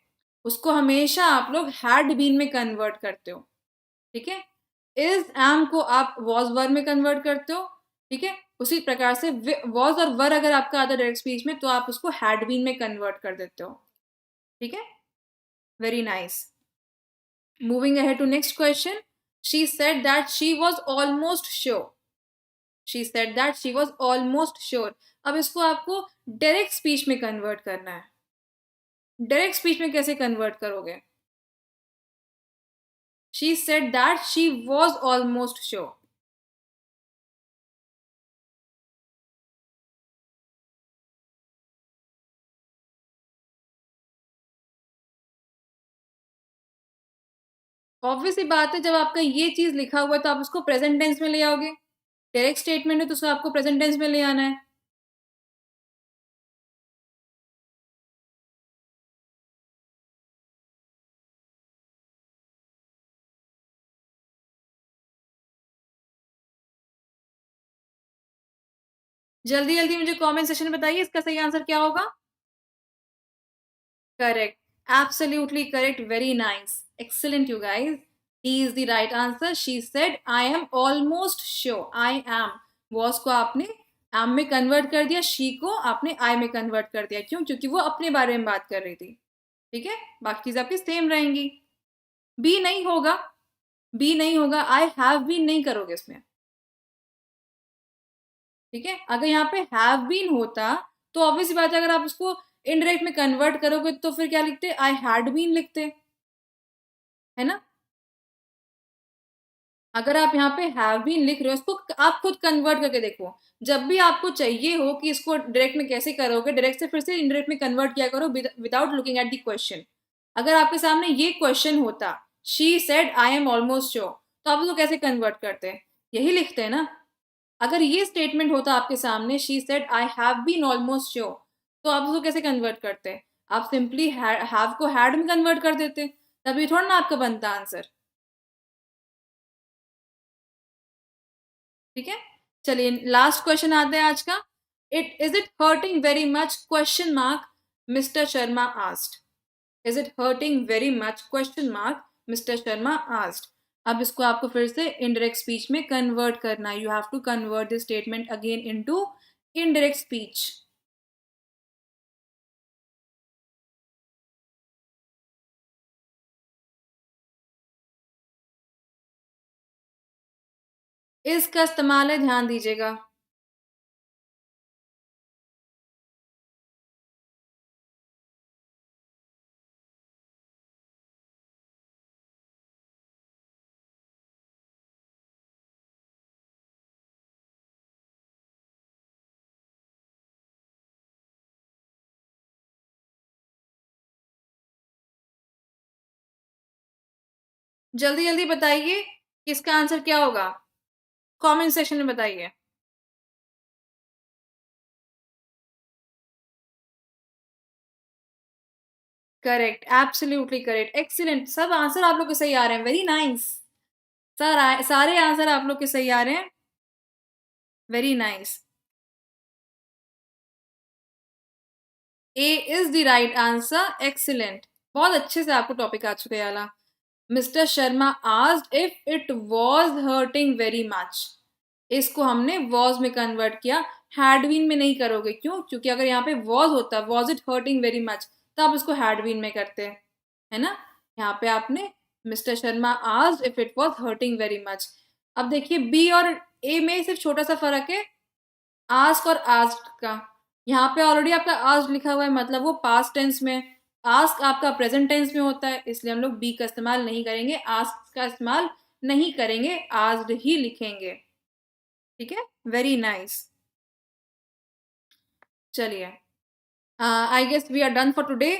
उसको हमेशा आप लोग हैड बीन में कन्वर्ट करते हो। ठीक है, इज एम को आप वॉज वर में कन्वर्ट करते हो। ठीक है, उसी प्रकार से वॉज और वर अगर आपका आता है डायरेक्ट स्पीच में तो आप उसको हैड बीन में कन्वर्ट कर देते हो। ठीक है, very nice. Moving ahead to next question. She said that she was almost sure. She said that she was almost sure. अब इसको आपको डायरेक्ट स्पीच में कन्वर्ट करना है। डायरेक्ट स्पीच में कैसे कन्वर्ट करोगे। She said that she was almost sure. Obvious ही बात है, जब आपका ये चीज लिखा हुआ है तो आप उसको प्रेजेंट टेंस में ले आओगे। डायरेक्ट स्टेटमेंट है तो उसको आपको प्रेजेंट टेंस में ले आना है। जल्दी जल्दी मुझे कमेंट सेक्शन में बताइए इसका सही आंसर क्या होगा। Correct, absolutely correct, very nice, excellent you guys. He is the right answer. She said I am almost sure. I am, was को आपने एम में कन्वर्ट कर दिया, शी को आपने आई में कन्वर्ट कर दिया. क्यों? क्योंकि वो अपने बारे में बात कर रही थी. ठीक है, बाकी चीज आपकी सेम रहेंगी. बी नहीं होगा, बी नहीं होगा, आई हैव बीन नहीं करोगे इसमें. ठीक है, अगर यहाँ पे हैव बीन होता तो ऑब्वियस बात है, अगर आप उसको इनडायरेक्ट में कन्वर्ट करोगे तो फिर क्या लिखते? आई हैड बीन लिखते, है ना. अगर आप यहाँ पे हैव बीन लिख रहे हो, इसको आप खुद कन्वर्ट करके देखो. जब भी आपको चाहिए हो कि इसको डायरेक्ट में कैसे करोगे, डायरेक्ट से फिर से इनडायरेक्ट में कन्वर्ट किया करो without looking at the question. अगर आपके सामने ये क्वेश्चन होता, she said I am almost sure, तो आप उसको कैसे कन्वर्ट करते हैं? यही लिखते हैं ना. अगर ये स्टेटमेंट होता आपके सामने, she said I have been almost sure, तो आप उसको कैसे कन्वर्ट करते? आप सिंपली हैव को हैड में कन्वर्ट कर देते, तभी थोड़ा ना आपका बनता आंसर. ठीक है, चलिए लास्ट क्वेश्चन आते हैं आज का. It hurting very much question mark mister Sharma asked. Is it hurting very much question mark mister Sharma asked. अब इसको आपको फिर से इनडायरेक्ट स्पीच में कन्वर्ट करना है. You have to convert this statement again into indirect speech. इसका इस्तेमाल है, ध्यान दीजिएगा. जल्दी जल्दी बताइए कि इसका आंसर क्या होगा. कमेंट सेक्शन में बताइए. Correct, absolutely correct, excellent. सब आंसर आप लोग के सही आ रहे हैं. Very nice. सारे आंसर आप लोग के सही आ रहे हैं. Very nice. A is the right answer. Excellent. बहुत अच्छे से आपको टॉपिक आ चुका है वाला. Mister Sharma asked if it was hurting very much. इसको हमने वॉज में कन्वर्ट किया, हैड बीन में नहीं करोगे. क्यों? क्योंकि अगर यहाँ पे वॉज होता, was it hurting very much, तो आप इसको हैड बीन में करते हैं, है ना. यहाँ पे आपने mister Sharma asked if it was hurting very much. अब देखिए बी और ए में सिर्फ छोटा सा फर्क है, आस्क और आस्क्ड का. यहाँ पे ऑलरेडी आपका आस्क्ड लिखा हुआ है, मतलब वो पास्ट टेंस में. आस्क आपका प्रेजेंट टेंस में होता है, इसलिए हम लोग बी का इस्तेमाल नहीं करेंगे, आस्क का इस्तेमाल नहीं करेंगे, आस्क्ड ही लिखेंगे. ठीक है, वेरी नाइस. चलिए, I guess we are done for today.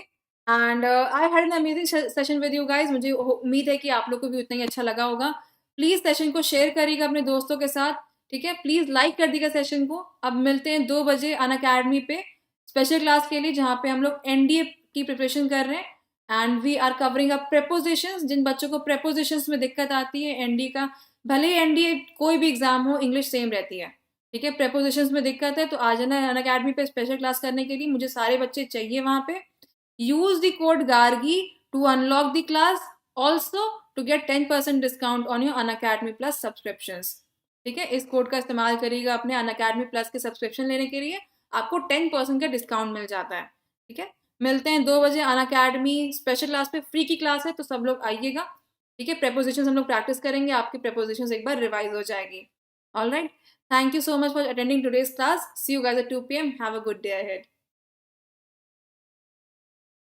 And I had an amazing session with you guys. मुझे उम्मीद है कि आप लोग को भी उतना ही अच्छा लगा होगा. प्लीज़ सेशन को शेयर करिएगा अपने दोस्तों के साथ. ठीक है, प्लीज़ लाइक कर दीजिएगा सेशन को. अब मिलते हैं 2 बजे अनअकैडमी पे स्पेशल क्लास के लिए, जहाँ पे हम लोग एनडीए की प्रिपरेशन कर रहे हैं. And we are covering a prepositions. जिन बच्चों को प्रेपोजिशंस में दिक्कत आती है एनडीए का, भले ही एनडीए कोई भी एग्जाम हो, इंग्लिश सेम रहती है. ठीक है, प्रेपोजिशंस में दिक्कत है तो आ जाना अनअकैडमी पे स्पेशल क्लास करने के लिए. मुझे सारे बच्चे चाहिए वहाँ पे. Use the code Gargi to unlock the class, also to get 10% discount on your Unacademy plus subscriptions. ठीक है, इस कोड का इस्तेमाल करिएगा अपने अनअकैडमी प्लस के सब्सक्रिप्शन लेने के लिए. आपको 10% का डिस्काउंट मिल जाता है. ठीक है, मिलते हैं 2 बजे अनअकैडमी स्पेशल क्लास पे. फ्री की क्लास है तो सब लोग आइएगा. ठीक है, प्रेपोजिशंस हम लोग प्रैक्टिस करेंगे, आपकी प्रेपोजिशंस एक बार रिवाइज हो जाएगी. All right, thank you so much for attending today's class. See you guys at 2 p.m. Have a good day ahead.